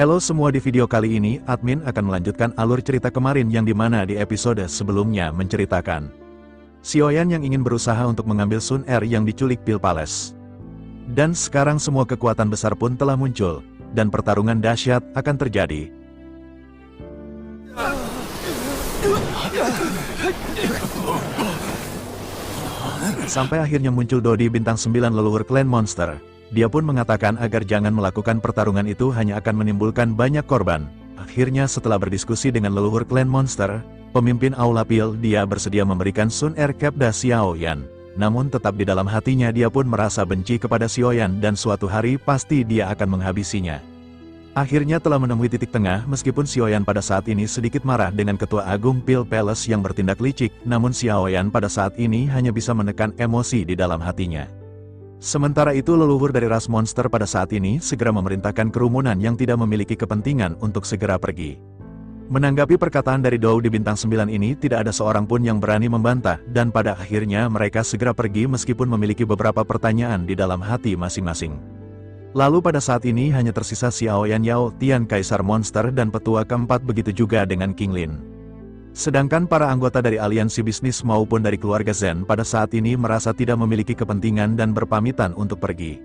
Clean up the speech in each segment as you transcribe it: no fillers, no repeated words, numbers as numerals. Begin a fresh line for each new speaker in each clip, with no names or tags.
Halo semua, di video kali ini, admin akan melanjutkan alur cerita kemarin yang dimana di episode sebelumnya menceritakan Xiaoyan yang ingin berusaha untuk mengambil Sun Er yang diculik Pil Palace. Dan sekarang semua kekuatan besar pun telah muncul, dan pertarungan dahsyat akan terjadi. Sampai akhirnya muncul Dodi bintang 9 leluhur klan monster. Dia pun mengatakan agar jangan melakukan pertarungan itu, hanya akan menimbulkan banyak korban. Akhirnya setelah berdiskusi dengan leluhur klan monster, pemimpin Aula Pil, dia bersedia memberikan Sun Er kepada Xiaoyan. Namun tetap di dalam hatinya dia pun merasa benci kepada Xiaoyan dan suatu hari pasti dia akan menghabisinya. Akhirnya telah menemui titik tengah, meskipun Xiaoyan pada saat ini sedikit marah dengan Ketua Agung Pil Palace yang bertindak licik, namun Xiaoyan pada saat ini hanya bisa menekan emosi di dalam hatinya. Sementara itu leluhur dari ras monster pada saat ini segera memerintahkan kerumunan yang tidak memiliki kepentingan untuk segera pergi. Menanggapi perkataan dari Dou di bintang 9 ini, tidak ada seorang pun yang berani membantah, dan pada akhirnya mereka segera pergi meskipun memiliki beberapa pertanyaan di dalam hati masing-masing. Lalu pada saat ini hanya tersisa Xiaoyan Yao Tian, Kaisar Monster dan petua keempat, begitu juga dengan King Lin. Sedangkan para anggota dari aliansi bisnis maupun dari keluarga Zen pada saat ini merasa tidak memiliki kepentingan dan berpamitan untuk pergi.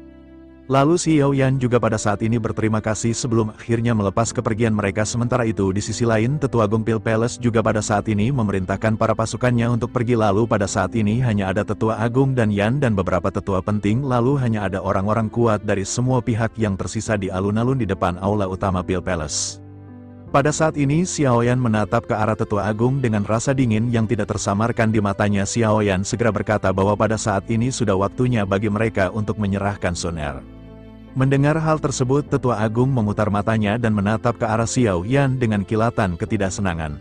Lalu Xiaoyan juga pada saat ini berterima kasih sebelum akhirnya melepas kepergian mereka. Sementara itu di sisi lain, Tetua Agung Pil Palace juga pada saat ini memerintahkan para pasukannya untuk pergi. Lalu pada saat ini hanya ada Tetua Agung dan Yan dan beberapa tetua penting, lalu hanya ada orang-orang kuat dari semua pihak yang tersisa di alun-alun di depan aula utama Pil Palace. Pada saat ini Xiaoyan menatap ke arah Tetua Agung dengan rasa dingin yang tidak tersamarkan di matanya. Xiaoyan segera berkata bahwa pada saat ini sudah waktunya bagi mereka untuk menyerahkan Sun Er. Mendengar hal tersebut, Tetua Agung memutar matanya dan menatap ke arah Xiaoyan dengan kilatan ketidaksenangan.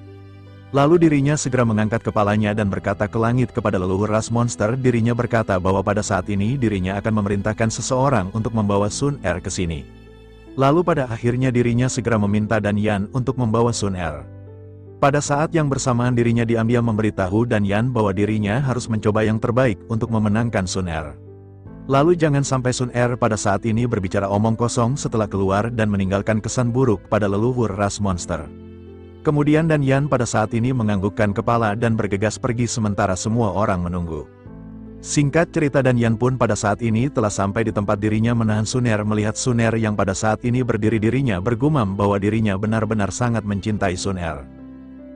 Lalu dirinya segera mengangkat kepalanya dan berkata ke langit kepada leluhur ras monster. Dirinya berkata bahwa pada saat ini dirinya akan memerintahkan seseorang untuk membawa Sun Er ke sini. Lalu pada akhirnya dirinya segera meminta Dan Yan untuk membawa Sun Er. Pada saat yang bersamaan dirinya diambil memberitahu Dan Yan bahwa dirinya harus mencoba yang terbaik untuk memenangkan Sun Er. Lalu jangan sampai Sun Er pada saat ini berbicara omong kosong setelah keluar dan meninggalkan kesan buruk pada leluhur ras monster. Kemudian Dan Yan pada saat ini menganggukkan kepala dan bergegas pergi sementara semua orang menunggu. Singkat cerita, Dan Yan pun pada saat ini telah sampai di tempat dirinya menahan Sun Er. Melihat Sun Er yang pada saat ini berdiri, dirinya bergumam bahwa dirinya benar-benar sangat mencintai Sun Er.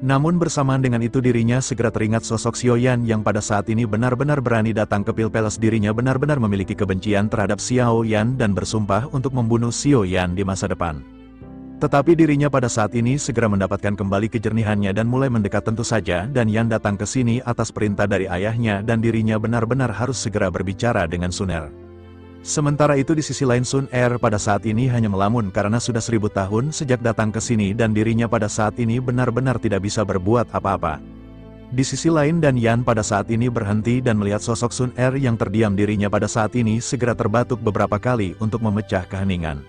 Namun bersamaan dengan itu dirinya segera teringat sosok Xiaoyan yang pada saat ini benar-benar berani datang ke Pil Palace. Dirinya benar-benar memiliki kebencian terhadap Xiaoyan dan bersumpah untuk membunuh Xiaoyan di masa depan. Tetapi dirinya pada saat ini segera mendapatkan kembali kejernihannya dan mulai mendekat. Tentu saja Dan Yan datang ke sini atas perintah dari ayahnya dan dirinya benar-benar harus segera berbicara dengan Sun Er. Sementara itu di sisi lain Sun Er pada saat ini hanya melamun karena sudah 1000 tahun sejak datang ke sini dan dirinya pada saat ini benar-benar tidak bisa berbuat apa-apa. Di sisi lain Dan Yan pada saat ini berhenti dan melihat sosok Sun Er yang terdiam. Dirinya pada saat ini segera terbatuk beberapa kali untuk memecah keheningan.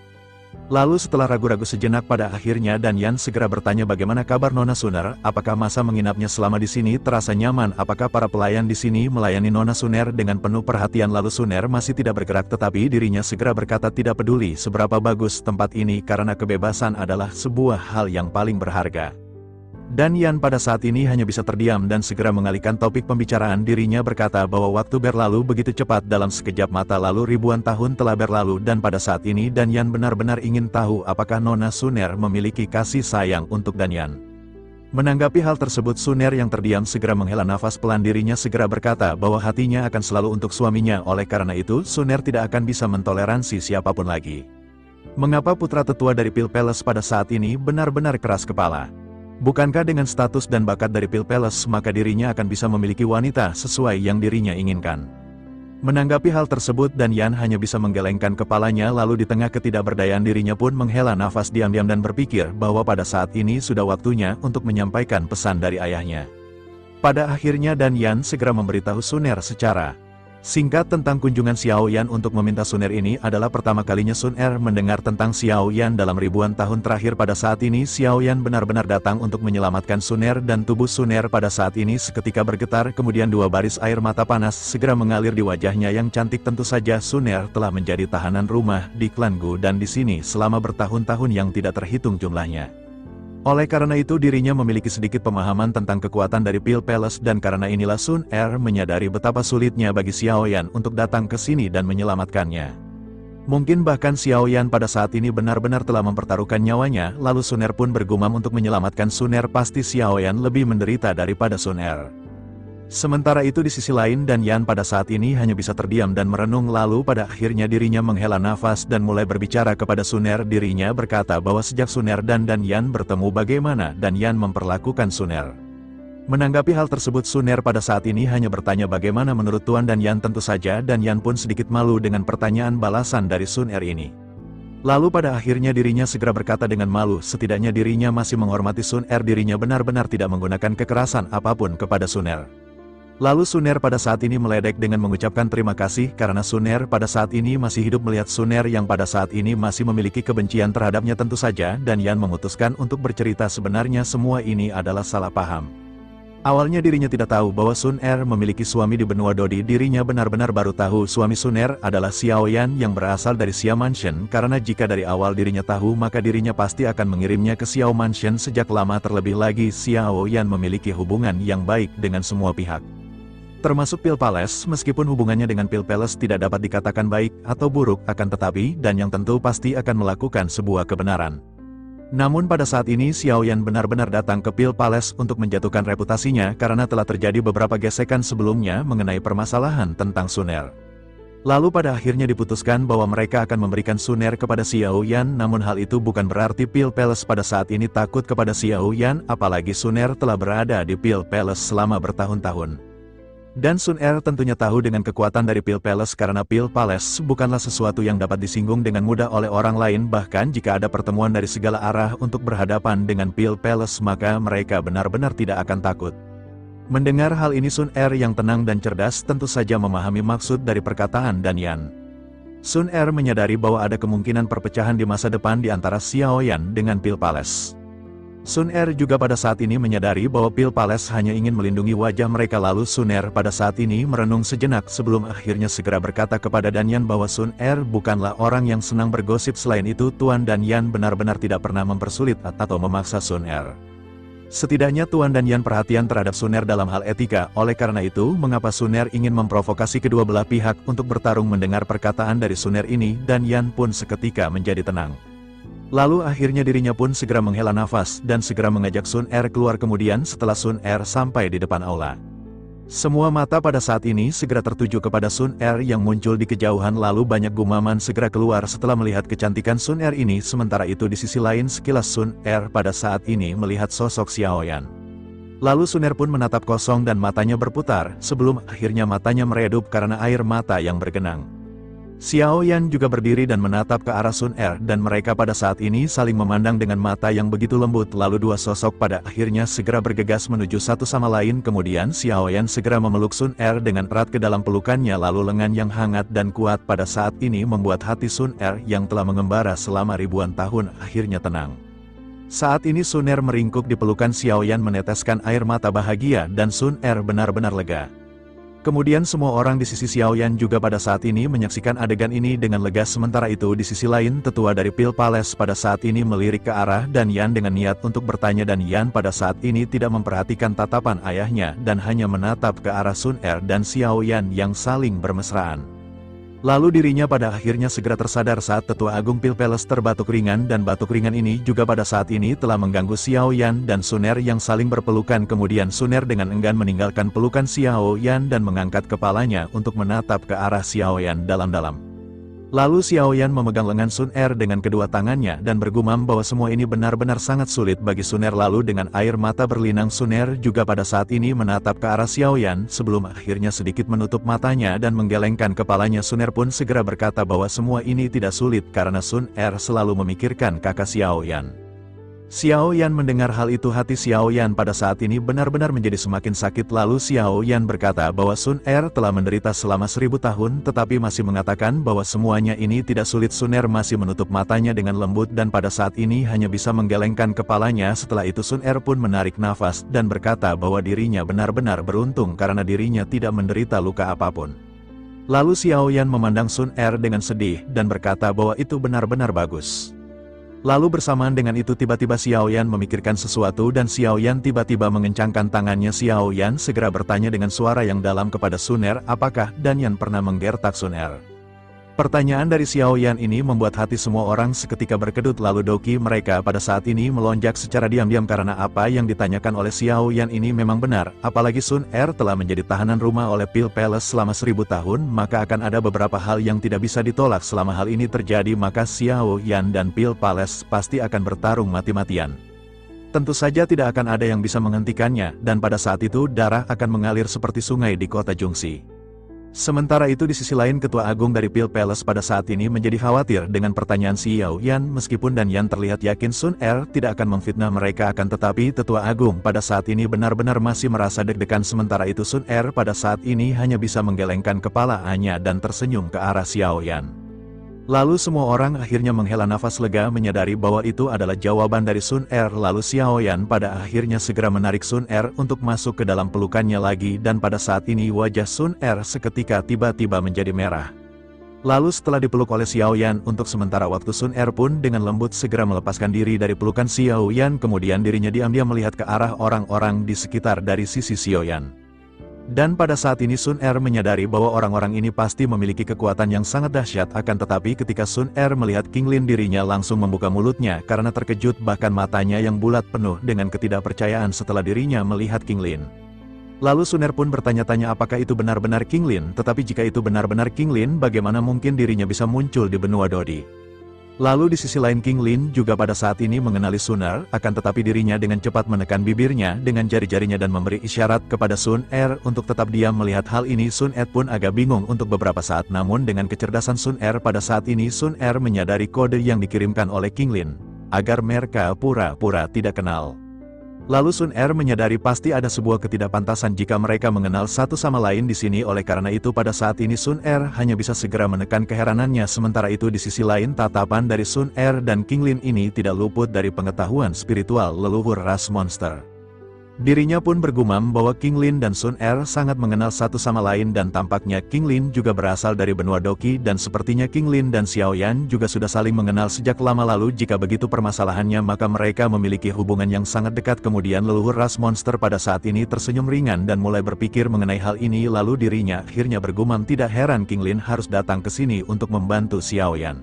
Lalu setelah ragu-ragu sejenak pada akhirnya Dan Yan segera bertanya bagaimana kabar Nona Sun Er, apakah masa menginapnya selama di sini terasa nyaman, apakah para pelayan di sini melayani Nona Sun Er dengan penuh perhatian. Lalu Sun Er masih tidak bergerak tetapi dirinya segera berkata tidak peduli seberapa bagus tempat ini karena kebebasan adalah sebuah hal yang paling berharga. Dan Yan pada saat ini hanya bisa terdiam dan segera mengalihkan topik pembicaraan. Dirinya berkata bahwa waktu berlalu begitu cepat, dalam sekejap mata lalu ribuan tahun telah berlalu dan pada saat ini Dan Yan benar-benar ingin tahu apakah Nona Sun Er memiliki kasih sayang untuk Dan Yan. Menanggapi hal tersebut Sun Er yang terdiam segera menghela nafas pelan. Dirinya segera berkata bahwa hatinya akan selalu untuk suaminya, oleh karena itu Sun Er tidak akan bisa mentoleransi siapapun lagi. Mengapa putra tetua dari Pil Palace pada saat ini benar-benar keras kepala? Bukankah dengan status dan bakat dari Pil Palace maka dirinya akan bisa memiliki wanita sesuai yang dirinya inginkan? Menanggapi hal tersebut Dan Yan hanya bisa menggelengkan kepalanya. Lalu di tengah ketidakberdayaan dirinya pun menghela nafas diam-diam dan berpikir bahwa pada saat ini sudah waktunya untuk menyampaikan pesan dari ayahnya. Pada akhirnya Dan Yan segera memberitahu Sun Er secara Singkat tentang kunjungan Xiao Yan untuk meminta Sun Er ini adalah pertama kalinya Sun Er mendengar tentang Xiao Yan dalam ribuan tahun terakhir. Pada saat ini Xiao Yan benar-benar datang untuk menyelamatkan Sun Er, dan tubuh Sun Er pada saat ini seketika bergetar, kemudian dua baris air mata panas segera mengalir di wajahnya yang cantik. Tentu saja Sun Er telah menjadi tahanan rumah di klan Gu dan di sini selama bertahun-tahun yang tidak terhitung jumlahnya. Oleh karena itu dirinya memiliki sedikit pemahaman tentang kekuatan dari Pale Palace, dan karena inilah Sun Er menyadari betapa sulitnya bagi Xiao Yan untuk datang ke sini dan menyelamatkannya. Mungkin bahkan Xiao Yan pada saat ini benar-benar telah mempertaruhkan nyawanya, lalu Sun Er pun bergumam untuk menyelamatkan Sun Er. Pasti Xiao Yan lebih menderita daripada Sun Er. Sementara itu di sisi lain Dan Yan pada saat ini hanya bisa terdiam dan merenung, lalu pada akhirnya dirinya menghela nafas dan mulai berbicara kepada Sun Er. Dirinya berkata bahwa sejak Sun Er dan Dan Yan bertemu, bagaimana Dan Yan memperlakukan Sun Er. Menanggapi hal tersebut, Sun Er pada saat ini hanya bertanya bagaimana menurut Tuan Dan Yan. Tentu saja Dan Yan pun sedikit malu dengan pertanyaan balasan dari Sun Er ini. Lalu pada akhirnya dirinya segera berkata dengan malu, setidaknya dirinya masih menghormati Sun Er. Dirinya benar-benar tidak menggunakan kekerasan apapun kepada Sun Er. Lalu Sun Er pada saat ini meledek dengan mengucapkan terima kasih karena Sun Er pada saat ini masih hidup melihat Sun Er yang pada saat ini masih memiliki kebencian terhadapnya. Tentu saja Dan Yan memutuskan untuk bercerita sebenarnya semua ini adalah salah paham. Awalnya dirinya tidak tahu bahwa Sun Er memiliki suami di benua Dodi. Dirinya benar-benar baru tahu suami Sun Er adalah Xiao Yan yang berasal dari Xia Mansion, karena jika dari awal dirinya tahu maka dirinya pasti akan mengirimnya ke Xiao Mansion sejak lama. Terlebih lagi Xiao Yan memiliki hubungan yang baik dengan semua pihak, termasuk Pale Palace. Meskipun hubungannya dengan Pale Palace tidak dapat dikatakan baik atau buruk, akan tetapi Dan yang tentu pasti akan melakukan sebuah kebenaran. Namun pada saat ini Xiao Yan benar-benar datang ke Pale Palace untuk menjatuhkan reputasinya karena telah terjadi beberapa gesekan sebelumnya mengenai permasalahan tentang Sun Er. Lalu pada akhirnya diputuskan bahwa mereka akan memberikan Sun Er kepada Xiao Yan. Namun hal itu bukan berarti Pale Palace pada saat ini takut kepada Xiao Yan, apalagi Sun Er telah berada di Pale Palace selama bertahun-tahun. Dan Sun Er tentunya tahu dengan kekuatan dari Pale Palace, karena Pale Palace bukanlah sesuatu yang dapat disinggung dengan mudah oleh orang lain. Bahkan jika ada pertemuan dari segala arah untuk berhadapan dengan Pale Palace, maka mereka benar-benar tidak akan takut. Mendengar hal ini Sun Er yang tenang dan cerdas tentu saja memahami maksud dari perkataan Dan Yan. Sun Er menyadari bahwa ada kemungkinan perpecahan di masa depan di antara Xiao Yan dengan Pale Palace. Sun Er juga pada saat ini menyadari bahwa Pale Palace hanya ingin melindungi wajah mereka. Lalu Sun Er pada saat ini merenung sejenak sebelum akhirnya segera berkata kepada Dan Yan bahwa Sun Er bukanlah orang yang senang bergosip. Selain itu Tuan Dan Yan benar-benar tidak pernah mempersulit atau memaksa Sun Er. Setidaknya Tuan Dan Yan perhatian terhadap Sun Er dalam hal etika. Oleh karena itu mengapa Sun Er ingin memprovokasi kedua belah pihak untuk bertarung? Mendengar perkataan dari Sun Er ini, Dan Yan pun seketika menjadi tenang. Lalu akhirnya dirinya pun segera menghela nafas dan segera mengajak Sun Er keluar. Kemudian setelah Sun Er sampai di depan aula, semua mata pada saat ini segera tertuju kepada Sun Er yang muncul di kejauhan. Lalu banyak gumaman segera keluar setelah melihat kecantikan Sun Er ini. Sementara itu di sisi lain sekilas Sun Er pada saat ini melihat sosok Xiao Yan. Lalu Sun Er pun menatap kosong dan matanya berputar sebelum akhirnya matanya meredup karena air mata yang bergenang. Xiao Yan juga berdiri dan menatap ke arah Sun Er, dan mereka pada saat ini saling memandang dengan mata yang begitu lembut. Lalu dua sosok pada akhirnya segera bergegas menuju satu sama lain. Kemudian Xiao Yan segera memeluk Sun Er dengan erat ke dalam pelukannya. Lalu lengan yang hangat dan kuat pada saat ini membuat hati Sun Er yang telah mengembara selama ribuan tahun akhirnya tenang. Saat ini Sun Er meringkuk di pelukan Xiao Yan meneteskan air mata bahagia, dan Sun Er benar-benar lega. Kemudian semua orang di sisi Xiao Yan juga pada saat ini menyaksikan adegan ini dengan lega. Sementara itu di sisi lain tetua dari Pale Palace pada saat ini melirik ke arah Dan Yan dengan niat untuk bertanya. Dan Yan pada saat ini tidak memperhatikan tatapan ayahnya dan hanya menatap ke arah Sun Er dan Xiao Yan yang saling bermesraan. Lalu dirinya pada akhirnya segera tersadar saat tetua agung Pale Palace terbatuk ringan, dan batuk ringan ini juga pada saat ini telah mengganggu Xiao Yan dan Sun Er yang saling berpelukan. Kemudian Sun Er dengan enggan meninggalkan pelukan Xiao Yan dan mengangkat kepalanya untuk menatap ke arah Xiao Yan dalam-dalam. Lalu Xiao Yan memegang lengan Sun Er dengan kedua tangannya dan bergumam bahwa semua ini benar-benar sangat sulit bagi Sun Er. Lalu dengan air mata berlinang Sun Er juga pada saat ini menatap ke arah Xiao Yan sebelum akhirnya sedikit menutup matanya dan menggelengkan kepalanya. Sun Er pun segera berkata bahwa semua ini tidak sulit karena Sun Er selalu memikirkan kakak Xiao Yan. Xiao Yan mendengar hal itu, hati Xiao Yan pada saat ini benar-benar menjadi semakin sakit. Lalu Xiao Yan berkata bahwa Sun Er telah menderita selama 1000 tahun tetapi masih mengatakan bahwa semuanya ini tidak sulit. Sun Er masih menutup matanya dengan lembut dan pada saat ini hanya bisa menggelengkan kepalanya. Setelah itu Sun Er pun menarik nafas dan berkata bahwa dirinya benar-benar beruntung karena dirinya tidak menderita luka apapun. Lalu Xiao Yan memandang Sun Er dengan sedih dan berkata bahwa itu benar-benar bagus. Lalu bersamaan dengan itu tiba-tiba Xiao Yan memikirkan sesuatu dan Xiao Yan tiba-tiba mengencangkan tangannya. Xiao Yan segera bertanya dengan suara yang dalam kepada Sun Er, apakah Dan Yan pernah menggertak Sun Er? Pertanyaan dari Xiao Yan ini membuat hati semua orang seketika berkedut, lalu doki mereka pada saat ini melonjak secara diam-diam karena apa yang ditanyakan oleh Xiao Yan ini memang benar. Apalagi Sun Er telah menjadi tahanan rumah oleh Pil Palace selama 1000 tahun, maka akan ada beberapa hal yang tidak bisa ditolak. Selama hal ini terjadi maka Xiao Yan dan Pil Palace pasti akan bertarung mati-matian. Tentu saja tidak akan ada yang bisa menghentikannya, dan pada saat itu darah akan mengalir seperti sungai di kota Jungsi. Sementara itu di sisi lain Ketua Agung dari Pil Palace pada saat ini menjadi khawatir dengan pertanyaan Xiao Yan. Meskipun Dan Yan terlihat yakin Sun Er tidak akan memfitnah mereka, akan tetapi Tetua Agung pada saat ini benar-benar masih merasa deg-degan. Sementara itu Sun Er pada saat ini hanya bisa menggelengkan kepalanya dan tersenyum ke arah Xiao Yan. Lalu semua orang akhirnya menghela nafas lega menyadari bahwa itu adalah jawaban dari Sun Er. Lalu Xiao Yan pada akhirnya segera menarik Sun Er untuk masuk ke dalam pelukannya lagi, dan pada saat ini wajah Sun Er seketika tiba-tiba menjadi merah. Lalu setelah dipeluk oleh Xiao Yan untuk sementara waktu, Sun Er pun dengan lembut segera melepaskan diri dari pelukan Xiao Yan, kemudian dirinya diam-diam melihat ke arah orang-orang di sekitar dari sisi Xiao Yan. Dan pada saat ini Sun Er menyadari bahwa orang-orang ini pasti memiliki kekuatan yang sangat dahsyat, akan tetapi ketika Sun Er melihat King Lin dirinya langsung membuka mulutnya karena terkejut, bahkan matanya yang bulat penuh dengan ketidakpercayaan setelah dirinya melihat King Lin. Lalu Sun Er pun bertanya-tanya apakah itu benar-benar King Lin, tetapi jika itu benar-benar King Lin bagaimana mungkin dirinya bisa muncul di benua Dodi. Lalu di sisi lain King Lin juga pada saat ini mengenali Sun Er, akan tetapi dirinya dengan cepat menekan bibirnya dengan jari-jarinya dan memberi isyarat kepada Sun Er untuk tetap diam. Melihat hal ini Sun Er pun agak bingung untuk beberapa saat, namun dengan kecerdasan Sun Er pada saat ini Sun Er menyadari kode yang dikirimkan oleh King Lin agar mereka pura-pura tidak kenal. Lalu Sun Er menyadari pasti ada sebuah ketidakpantasan jika mereka mengenal satu sama lain di sini. Oleh karena itu pada saat ini Sun Er hanya bisa segera menekan keheranannya. Sementara itu di sisi lain tatapan dari Sun Er dan King Lin ini tidak luput dari pengetahuan spiritual leluhur ras monster. Dirinya pun bergumam bahwa King Lin dan Sun Er sangat mengenal satu sama lain, dan tampaknya King Lin juga berasal dari benua Doki, dan sepertinya King Lin dan Xiao Yan juga sudah saling mengenal sejak lama lalu. Jika begitu permasalahannya maka mereka memiliki hubungan yang sangat dekat. Kemudian leluhur ras monster pada saat ini tersenyum ringan dan mulai berpikir mengenai hal ini, lalu dirinya akhirnya bergumam tidak heran King Lin harus datang ke sini untuk membantu Xiao Yan.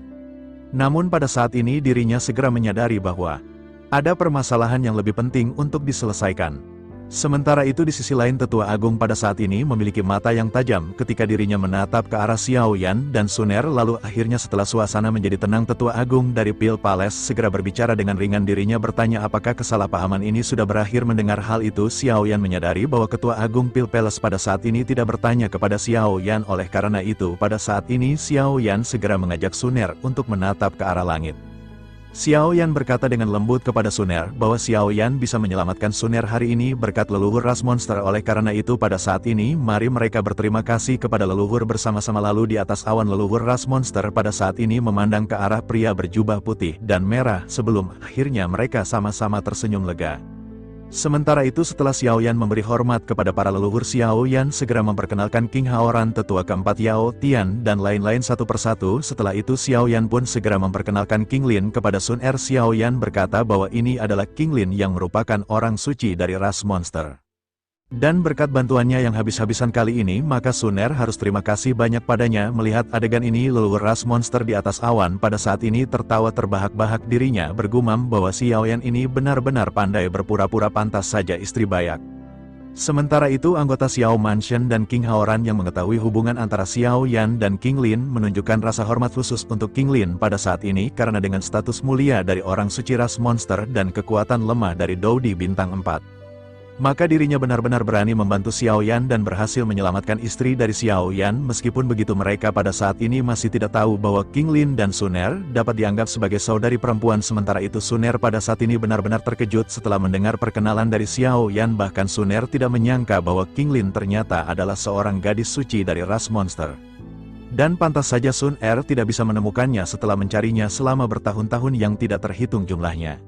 Namun pada saat ini dirinya segera menyadari bahwa ada permasalahan yang lebih penting untuk diselesaikan. Sementara itu di sisi lain Tetua Agung pada saat ini memiliki mata yang tajam ketika dirinya menatap ke arah Xiao Yan dan Sun Er. Lalu akhirnya setelah suasana menjadi tenang Tetua Agung dari Pil Palace segera berbicara dengan ringan. Dirinya bertanya apakah kesalahpahaman ini sudah berakhir. Mendengar hal itu Xiao Yan menyadari bahwa Ketua Agung Pil Palace pada saat ini tidak bertanya kepada Xiao Yan. Oleh karena itu pada saat ini Xiao Yan segera mengajak Sun Er untuk menatap ke arah langit. Xiao Yan berkata dengan lembut kepada Sun Er bahwa Xiao Yan bisa menyelamatkan Sun Er hari ini berkat leluhur ras monster. Oleh karena itu pada saat ini mari mereka berterima kasih kepada leluhur bersama-sama. Lalu di atas awan leluhur ras monster pada saat ini memandang ke arah pria berjubah putih dan merah sebelum akhirnya mereka sama-sama tersenyum lega. Sementara itu setelah Xiao Yan memberi hormat kepada para leluhur, Xiao Yan segera memperkenalkan King Haoran, tetua keempat Yao Tian, dan lain-lain satu persatu. Setelah itu Xiao Yan pun segera memperkenalkan King Lin kepada Sun Er. Xiao Yan berkata bahwa ini adalah King Lin yang merupakan orang suci dari ras monster. Dan berkat bantuannya yang habis-habisan kali ini maka Sun Er harus terima kasih banyak padanya. Melihat adegan ini leluhur ras monster di atas awan pada saat ini tertawa terbahak-bahak. Dirinya bergumam bahwa Xiao Yan ini benar-benar pandai berpura-pura, pantas saja istri bayak. Sementara itu anggota Xiao Mansion dan King Haoran yang mengetahui hubungan antara Xiao Yan dan King Lin menunjukkan rasa hormat khusus untuk King Lin pada saat ini karena dengan status mulia dari orang suci ras monster dan kekuatan lemah dari Dodi bintang 4. Maka dirinya benar-benar berani membantu Xiao Yan dan berhasil menyelamatkan istri dari Xiao Yan. Meskipun begitu mereka pada saat ini masih tidak tahu bahwa King Lin dan Sun Er dapat dianggap sebagai saudari perempuan. Sementara itu Sun Er pada saat ini benar-benar terkejut setelah mendengar perkenalan dari Xiao Yan. Bahkan Sun Er tidak menyangka bahwa King Lin ternyata adalah seorang gadis suci dari ras monster. Dan pantas saja Sun Er tidak bisa menemukannya setelah mencarinya selama bertahun-tahun yang tidak terhitung jumlahnya.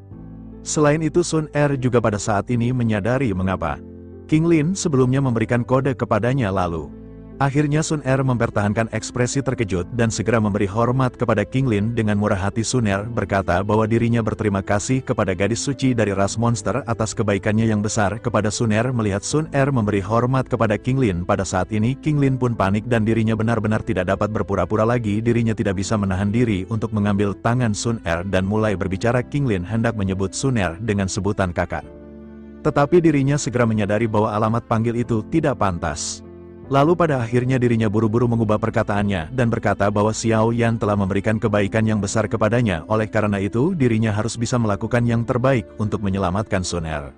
Selain itu Sun Er juga pada saat ini menyadari mengapa King Lin sebelumnya memberikan kode kepadanya lalu. Akhirnya Sun Er mempertahankan ekspresi terkejut dan segera memberi hormat kepada King Lin. Dengan murah hati Sun Er berkata bahwa dirinya berterima kasih kepada gadis suci dari ras monster atas kebaikannya yang besar kepada Sun Er. Melihat Sun Er memberi hormat kepada King Lin pada saat ini, King Lin pun panik dan dirinya benar-benar tidak dapat berpura-pura lagi. Dirinya tidak bisa menahan diri untuk mengambil tangan Sun Er dan mulai berbicara. King Lin hendak menyebut Sun Er dengan sebutan kakak. Tetapi dirinya segera menyadari bahwa alamat panggil itu tidak pantas. Lalu pada akhirnya dirinya buru-buru mengubah perkataannya dan berkata bahwa Xiao Yan telah memberikan kebaikan yang besar kepadanya. Oleh karena itu dirinya harus bisa melakukan yang terbaik untuk menyelamatkan Sun Er.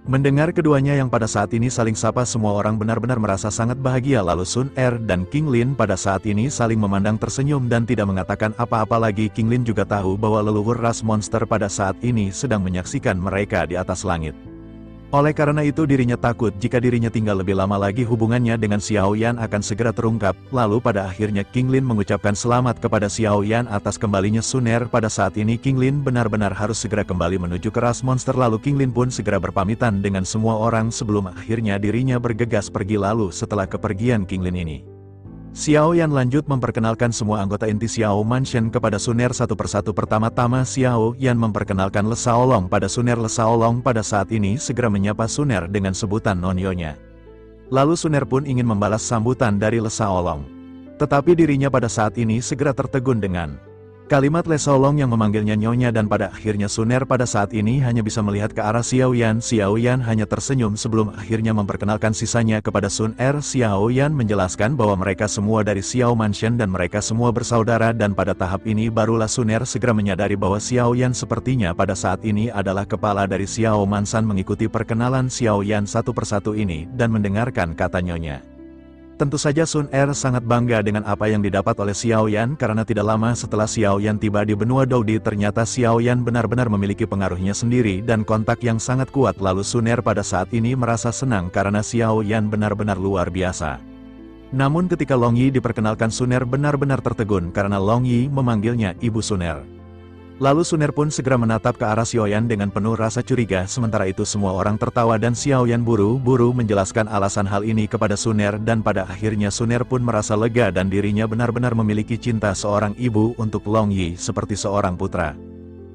Mendengar keduanya yang pada saat ini saling sapa, semua orang benar-benar merasa sangat bahagia. Lalu Sun Er dan King Lin pada saat ini saling memandang tersenyum dan tidak mengatakan apa-apa lagi. King Lin juga tahu bahwa leluhur ras monster pada saat ini sedang menyaksikan mereka di atas langit. Oleh karena itu dirinya takut jika dirinya tinggal lebih lama lagi hubungannya dengan Xiao Yan akan segera terungkap. Lalu pada akhirnya King Lin mengucapkan selamat kepada Xiao Yan atas kembalinya Sun Er. Pada saat ini King Lin benar-benar harus segera kembali menuju ke ras monster. Lalu King Lin pun segera berpamitan dengan semua orang sebelum akhirnya dirinya bergegas pergi. Lalu setelah kepergian King Lin ini, Xiao Yan lanjut memperkenalkan semua anggota inti Xiao Mansion kepada Sun Er satu persatu. Pertama-tama Xiao Yan memperkenalkan Le Shaolong pada Sun Er. Le Shaolong pada saat ini segera menyapa Sun Er dengan sebutan nonyonya. Lalu Sun Er pun ingin membalas sambutan dari Le Shaolong. Tetapi dirinya pada saat ini segera tertegun dengan kalimat Le Shaolong yang memanggilnya nyonya, dan pada akhirnya Sun Er pada saat ini hanya bisa melihat ke arah Xiao Yan. Xiao Yan hanya tersenyum sebelum akhirnya memperkenalkan sisanya kepada Sun Er. Xiao Yan menjelaskan bahwa mereka semua dari Xiao Mansion dan mereka semua bersaudara, dan pada tahap ini barulah Sun Er segera menyadari bahwa Xiao Yan sepertinya pada saat ini adalah kepala dari Xiao Mansion. Mengikuti perkenalan Xiao Yan satu persatu ini dan mendengarkan kata nyonya, tentu saja Sun Er sangat bangga dengan apa yang didapat oleh Xiao Yan karena tidak lama setelah Xiao Yan tiba di benua Doudi ternyata Xiao Yan benar-benar memiliki pengaruhnya sendiri dan kontak yang sangat kuat. Lalu Sun Er pada saat ini merasa senang karena Xiao Yan benar-benar luar biasa. Namun ketika Long Yi diperkenalkan, Sun Er benar-benar tertegun karena Long Yi memanggilnya Ibu Sun Er. Lalu Sun Er pun segera menatap ke arah Xiao Yan dengan penuh rasa curiga. Sementara itu semua orang tertawa dan Xiao Yan buru-buru menjelaskan alasan hal ini kepada Sun Er, dan pada akhirnya Sun Er pun merasa lega dan dirinya benar-benar memiliki cinta seorang ibu untuk Long Yi seperti seorang putra.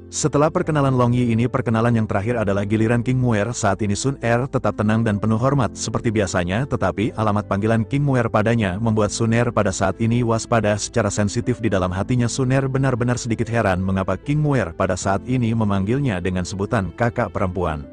Setelah perkenalan Long Yi ini, perkenalan yang terakhir adalah giliran King Muer. Saat ini Sun Er tetap tenang dan penuh hormat seperti biasanya, tetapi alamat panggilan King Muer padanya membuat Sun Er pada saat ini waspada secara sensitif. Di dalam hatinya Sun Er benar-benar sedikit heran mengapa King Muer pada saat ini memanggilnya dengan sebutan kakak perempuan.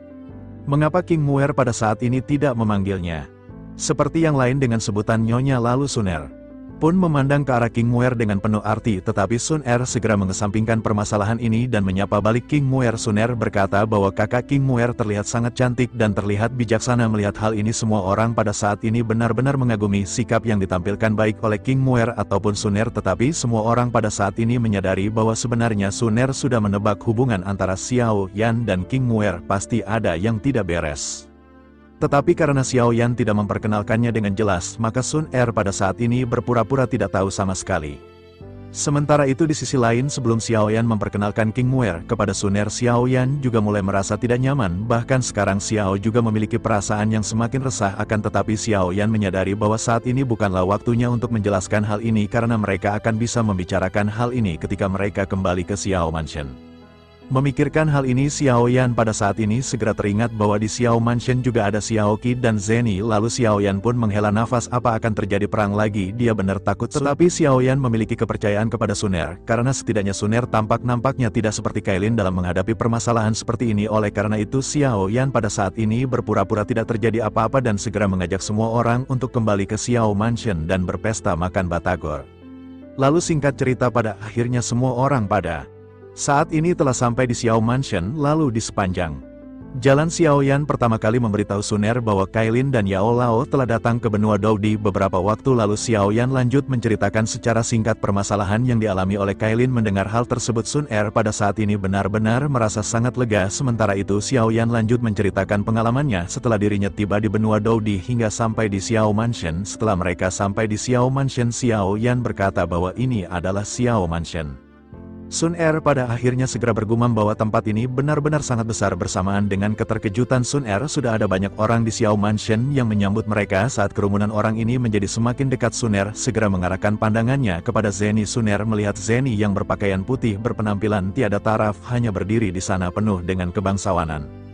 Mengapa King Muer pada saat ini tidak memanggilnya seperti yang lain dengan sebutan nyonya? Lalu Sun Er pun memandang ke arah King Muer dengan penuh arti, tetapi Sun Er segera mengesampingkan permasalahan ini dan menyapa balik King Muer. Sun Er berkata bahwa kakak King Muer terlihat sangat cantik dan terlihat bijaksana. Melihat hal ini semua orang pada saat ini benar-benar mengagumi sikap yang ditampilkan baik oleh King Muer ataupun Sun Er, tetapi semua orang pada saat ini menyadari bahwa sebenarnya Sun Er sudah menebak hubungan antara Xiao Yan dan King Muer, pasti ada yang tidak beres. Tetapi karena Xiao Yan tidak memperkenalkannya dengan jelas, maka Sun Er pada saat ini berpura-pura tidak tahu sama sekali. Sementara itu di sisi lain, sebelum Xiao Yan memperkenalkan King Muer kepada Sun Er, Xiao Yan juga mulai merasa tidak nyaman. Bahkan sekarang Xiao juga memiliki perasaan yang semakin resah. Akan tetapi Xiao Yan menyadari bahwa saat ini bukanlah waktunya untuk menjelaskan hal ini karena mereka akan bisa membicarakan hal ini ketika mereka kembali ke Xiao Mansion. Memikirkan hal ini, Xiao Yan pada saat ini segera teringat bahwa di Xiao Mansion juga ada Xiao Qi dan Zeni. Lalu Xiao Yan pun menghela nafas, apa akan terjadi perang lagi? Dia benar takut. Tetapi Xiao Yan memiliki kepercayaan kepada Sun Er, karena setidaknya Sun Er nampaknya tidak seperti Kailin dalam menghadapi permasalahan seperti ini. Oleh karena itu Xiao Yan pada saat ini berpura-pura tidak terjadi apa-apa dan segera mengajak semua orang untuk kembali ke Xiao Mansion dan berpesta makan batagor. Lalu singkat cerita, pada akhirnya semua orang pada saat ini telah sampai di Xiao Mansion. Lalu di sepanjang Jalan Xiaoyan pertama kali memberitahu Sun Er bahwa Kailin dan Yao Lao telah datang ke benua Doudi beberapa waktu lalu. Xiaoyan lanjut menceritakan secara singkat permasalahan yang dialami oleh Kailin. Mendengar hal tersebut, Sun Er pada saat ini benar-benar merasa sangat lega. Sementara itu Xiaoyan lanjut menceritakan pengalamannya setelah dirinya tiba di benua Doudi hingga sampai di Xiao Mansion. Setelah mereka sampai di Xiao Mansion, Xiaoyan berkata bahwa ini adalah Xiao Mansion. Sun Er pada akhirnya segera bergumam bahwa tempat ini benar-benar sangat besar. Bersamaan dengan keterkejutan Sun Er, sudah ada banyak orang di Xiao Mansion yang menyambut mereka. Saat kerumunan orang ini menjadi semakin dekat, Sun Er segera mengarahkan pandangannya kepada Zeni. Sun Er melihat Zeni yang berpakaian putih berpenampilan tiada taraf hanya berdiri di sana penuh dengan kebangsawanan.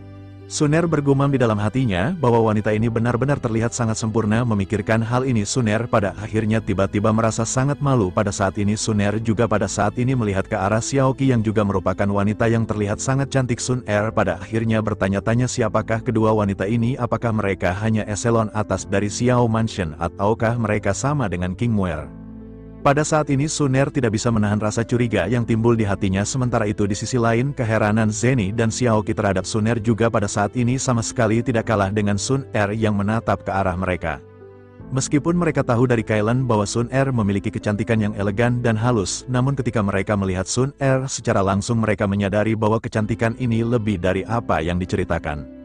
Sun Er bergumam di dalam hatinya bahwa wanita ini benar-benar terlihat sangat sempurna. Memikirkan hal ini, Sun Er pada akhirnya tiba-tiba merasa sangat malu. Pada saat ini Sun Er juga pada saat ini melihat ke arah Xiaoqi yang juga merupakan wanita yang terlihat sangat cantik. Sun Er pada akhirnya bertanya-tanya siapakah kedua wanita ini, apakah mereka hanya eselon atas dari Xiao Mansion ataukah mereka sama dengan King Muer. Pada saat ini Sun Er tidak bisa menahan rasa curiga yang timbul di hatinya. Sementara itu di sisi lain, keheranan Zeni dan Xiaoqi terhadap Sun Er juga pada saat ini sama sekali tidak kalah dengan Sun Er yang menatap ke arah mereka. Meskipun mereka tahu dari Kailan bahwa Sun Er memiliki kecantikan yang elegan dan halus, namun ketika mereka melihat Sun Er secara langsung mereka menyadari bahwa kecantikan ini lebih dari apa yang diceritakan.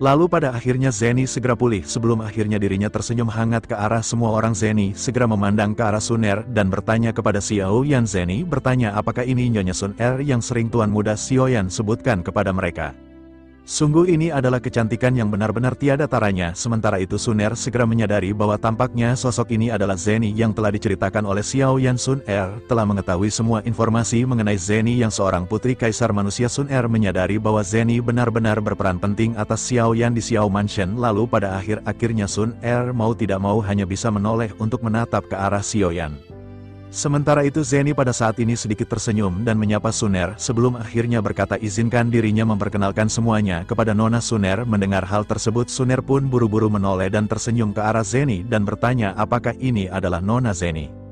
Lalu pada akhirnya Zeni segera pulih. Sebelum akhirnya dirinya tersenyum hangat ke arah semua orang, Zeni segera memandang ke arah Sun Er dan bertanya kepada Xiaoyan. Zeni bertanya apakah ini Nyonya Sun Er yang sering tuan muda Xiaoyan sebutkan kepada mereka. Sungguh ini adalah kecantikan yang benar-benar tiada taranya. Sementara itu Sun Er segera menyadari bahwa tampaknya sosok ini adalah Zeni yang telah diceritakan oleh Xiaoyan. Sun Er telah mengetahui semua informasi mengenai Zeni yang seorang putri kaisar manusia. Sun Er menyadari bahwa Zeni benar-benar berperan penting atas Xiaoyan di Xiao Mansion. Lalu pada akhirnya Sun Er mau tidak mau hanya bisa menoleh untuk menatap ke arah Xiaoyan. Sementara itu Zeni pada saat ini sedikit tersenyum dan menyapa Sun Er sebelum akhirnya berkata izinkan dirinya memperkenalkan semuanya kepada Nona Sun Er. Mendengar hal tersebut Sun Er pun buru-buru menoleh dan tersenyum ke arah Zeni dan bertanya apakah ini adalah Nona Zeni.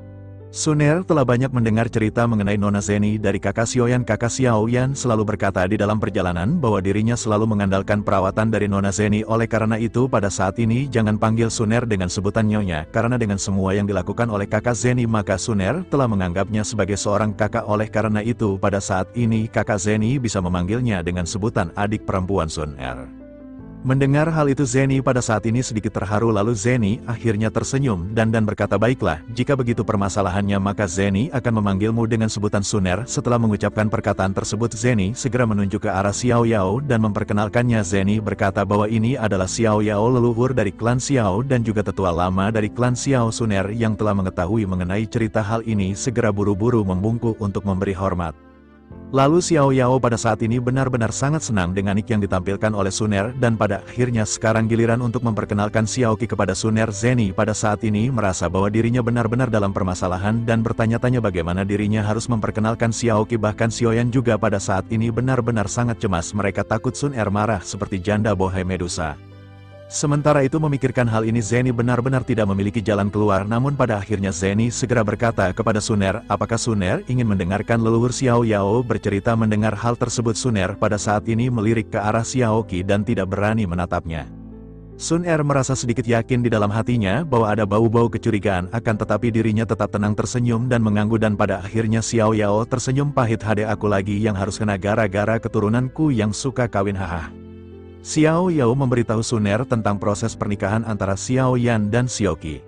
Sun Er telah banyak mendengar cerita mengenai Nona Zeni dari kakak Xiaoyan. Kakak Xiaoyan selalu berkata di dalam perjalanan bahwa dirinya selalu mengandalkan perawatan dari Nona Zeni. Oleh karena itu pada saat ini jangan panggil Sun Er dengan sebutan Nyonya, karena dengan semua yang dilakukan oleh kakak Zeni maka Sun Er telah menganggapnya sebagai seorang kakak. Oleh karena itu pada saat ini kakak Zeni bisa memanggilnya dengan sebutan adik perempuan Sun Er. Mendengar hal itu Zeni pada saat ini sedikit terharu. Lalu Zeni akhirnya tersenyum dan berkata baiklah, jika begitu permasalahannya maka Zeni akan memanggilmu dengan sebutan Sun Er. Setelah mengucapkan perkataan tersebut Zeni segera menunjuk ke arah Xiao Yao dan memperkenalkannya. Zeni berkata bahwa ini adalah Xiao Yao, leluhur dari klan Xiao dan juga tetua lama dari klan Xiao. Sun Er yang telah mengetahui mengenai cerita hal ini segera buru-buru membungkuk untuk memberi hormat. Lalu Xiao Yao pada saat ini benar-benar sangat senang dengan nik yang ditampilkan oleh Sun Er dan pada akhirnya sekarang giliran untuk memperkenalkan Xiaoqi kepada Sun Er. Zeni pada saat ini merasa bahwa dirinya benar-benar dalam permasalahan dan bertanya-tanya bagaimana dirinya harus memperkenalkan Xiaoqi. Bahkan Xiaoyan juga pada saat ini benar-benar sangat cemas. Mereka takut Sun Er marah seperti janda bohai Medusa. Sementara itu memikirkan hal ini Zeni benar-benar tidak memiliki jalan keluar. Namun pada akhirnya Zeni segera berkata kepada Sun Er, apakah Sun Er ingin mendengarkan leluhur Xiao Yao bercerita? Mendengar hal tersebut Sun Er pada saat ini melirik ke arah Xiaoqi dan tidak berani menatapnya. Sun Er merasa sedikit yakin di dalam hatinya bahwa ada bau-bau kecurigaan, akan tetapi dirinya tetap tenang tersenyum dan mengangguk. Dan pada akhirnya Xiao Yao tersenyum pahit, hade aku lagi yang harus kena gara-gara keturunanku yang suka kawin, haha. Xiao Yao memberitahu Sun Er tentang proses pernikahan antara Xiao Yan dan Xiaoqi.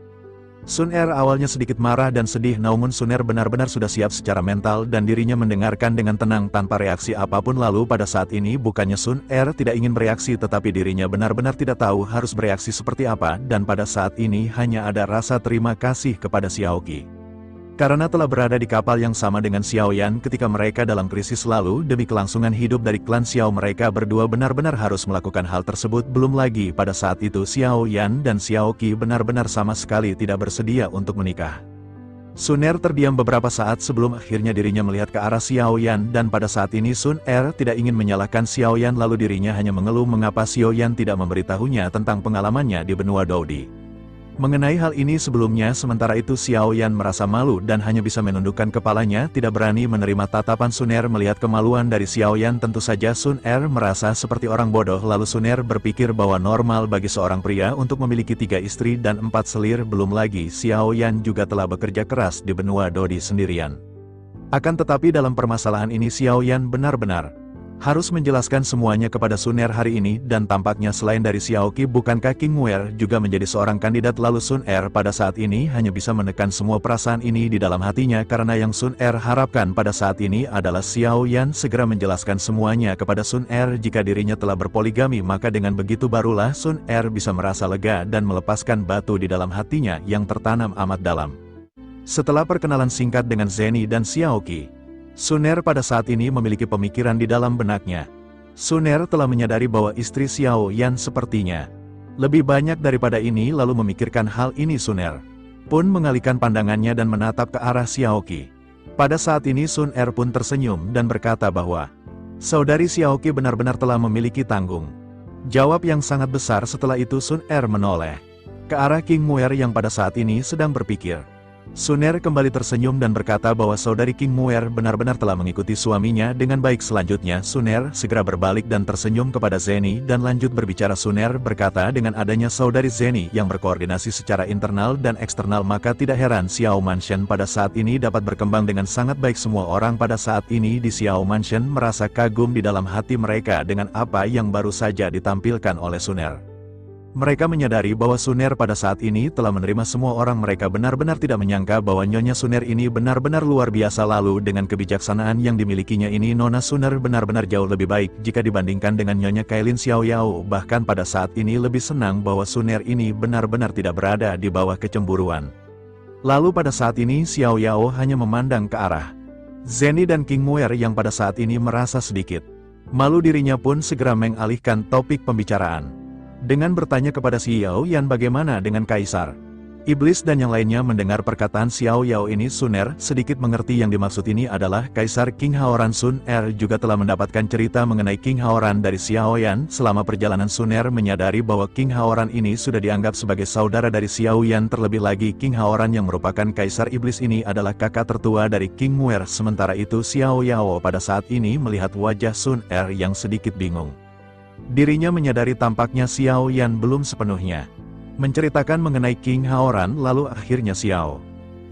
Sun Er awalnya sedikit marah dan sedih, namun Sun Er benar-benar sudah siap secara mental dan dirinya mendengarkan dengan tenang tanpa reaksi apapun. Lalu pada saat ini bukannya Sun Er tidak ingin bereaksi, tetapi dirinya benar-benar tidak tahu harus bereaksi seperti apa, dan pada saat ini hanya ada rasa terima kasih kepada Xiaoqi. Karena telah berada di kapal yang sama dengan Xiaoyan ketika mereka dalam krisis lalu, demi kelangsungan hidup dari klan Xiao mereka berdua benar-benar harus melakukan hal tersebut. Belum lagi pada saat itu Xiaoyan dan Xiaoqi benar-benar sama sekali tidak bersedia untuk menikah. Sun Er terdiam beberapa saat sebelum akhirnya dirinya melihat ke arah Xiaoyan, dan pada saat ini Sun Er tidak ingin menyalahkan Xiaoyan, lalu dirinya hanya mengeluh mengapa Xiaoyan tidak memberitahunya tentang pengalamannya di benua Doudi. Mengenai hal ini sebelumnya, sementara itu Xiao Yan merasa malu dan hanya bisa menundukkan kepalanya, tidak berani menerima tatapan Sun Er. Melihat kemaluan dari Xiao Yan, tentu saja Sun Er merasa seperti orang bodoh. Lalu Sun Er berpikir bahwa normal bagi seorang pria untuk memiliki 3 istri dan 4 selir. Belum lagi Xiao Yan juga telah bekerja keras di benua Dodi sendirian. Akan tetapi dalam permasalahan ini Xiao Yan benar-benar harus menjelaskan semuanya kepada Sun Er hari ini, dan tampaknya selain dari Xiaoqi, bukankah King Muer juga menjadi seorang kandidat? Lalu Sun Er pada saat ini hanya bisa menekan semua perasaan ini di dalam hatinya, karena yang Sun Er harapkan pada saat ini adalah Xiao Yan segera menjelaskan semuanya kepada Sun Er jika dirinya telah berpoligami. Maka dengan begitu barulah Sun Er bisa merasa lega dan melepaskan batu di dalam hatinya yang tertanam amat dalam. Setelah perkenalan singkat dengan Zeni dan Xiaoqi, Sun Er pada saat ini memiliki pemikiran di dalam benaknya. Sun Er telah menyadari bahwa istri Xiao Yan sepertinya lebih banyak daripada ini. Lalu memikirkan hal ini, Sun Er pun mengalihkan pandangannya dan menatap ke arah Xiaoqi. Pada saat ini Sun Er pun tersenyum dan berkata bahwa saudari Xiaoqi benar-benar telah memiliki tanggung jawab yang sangat besar. Setelah itu Sun Er menoleh ke arah King Muer yang pada saat ini sedang berpikir. Sun Er kembali tersenyum dan berkata bahwa saudari King Muer benar-benar telah mengikuti suaminya dengan baik. Selanjutnya Sun Er segera berbalik dan tersenyum kepada Zeni dan lanjut berbicara. Sun Er berkata dengan adanya saudari Zeni yang berkoordinasi secara internal dan eksternal, maka tidak heran Xiao Mansion pada saat ini dapat berkembang dengan sangat baik. Semua orang pada saat ini di Xiao Mansion merasa kagum di dalam hati mereka dengan apa yang baru saja ditampilkan oleh Sun Er. Mereka menyadari bahwa Sun Er pada saat ini telah menerima semua orang. Mereka benar-benar tidak menyangka bahwa Nyonya Sun Er ini benar-benar luar biasa. Lalu dengan kebijaksanaan yang dimilikinya ini, Nona Sun Er benar-benar jauh lebih baik jika dibandingkan dengan Nyonya Kailin Xiao Yao. Bahkan pada saat ini lebih senang bahwa Sun Er ini benar-benar tidak berada di bawah kecemburuan. Lalu pada saat ini Xiao Yao hanya memandang ke arah Zeni dan King Muer yang pada saat ini merasa sedikit malu. Dirinya pun segera mengalihkan topik pembicaraan dengan bertanya kepada Xiao Yan bagaimana dengan Kaisar Iblis dan yang lainnya. Mendengar perkataan Xiao Yao ini, Sun Er sedikit mengerti yang dimaksud ini adalah Kaisar King Haoran. Sun Er juga telah mendapatkan cerita mengenai King Haoran dari Xiao Yan. Selama perjalanan Sun Er menyadari bahwa King Haoran ini sudah dianggap sebagai saudara dari Xiao Yan. Terlebih lagi King Haoran yang merupakan Kaisar Iblis ini adalah kakak tertua dari King Muer. Sementara itu Xiao Yao pada saat ini melihat wajah Sun Er yang sedikit bingung. Dirinya menyadari tampaknya Xiao Yan belum sepenuhnya menceritakan mengenai King Haoran. Lalu akhirnya Xiao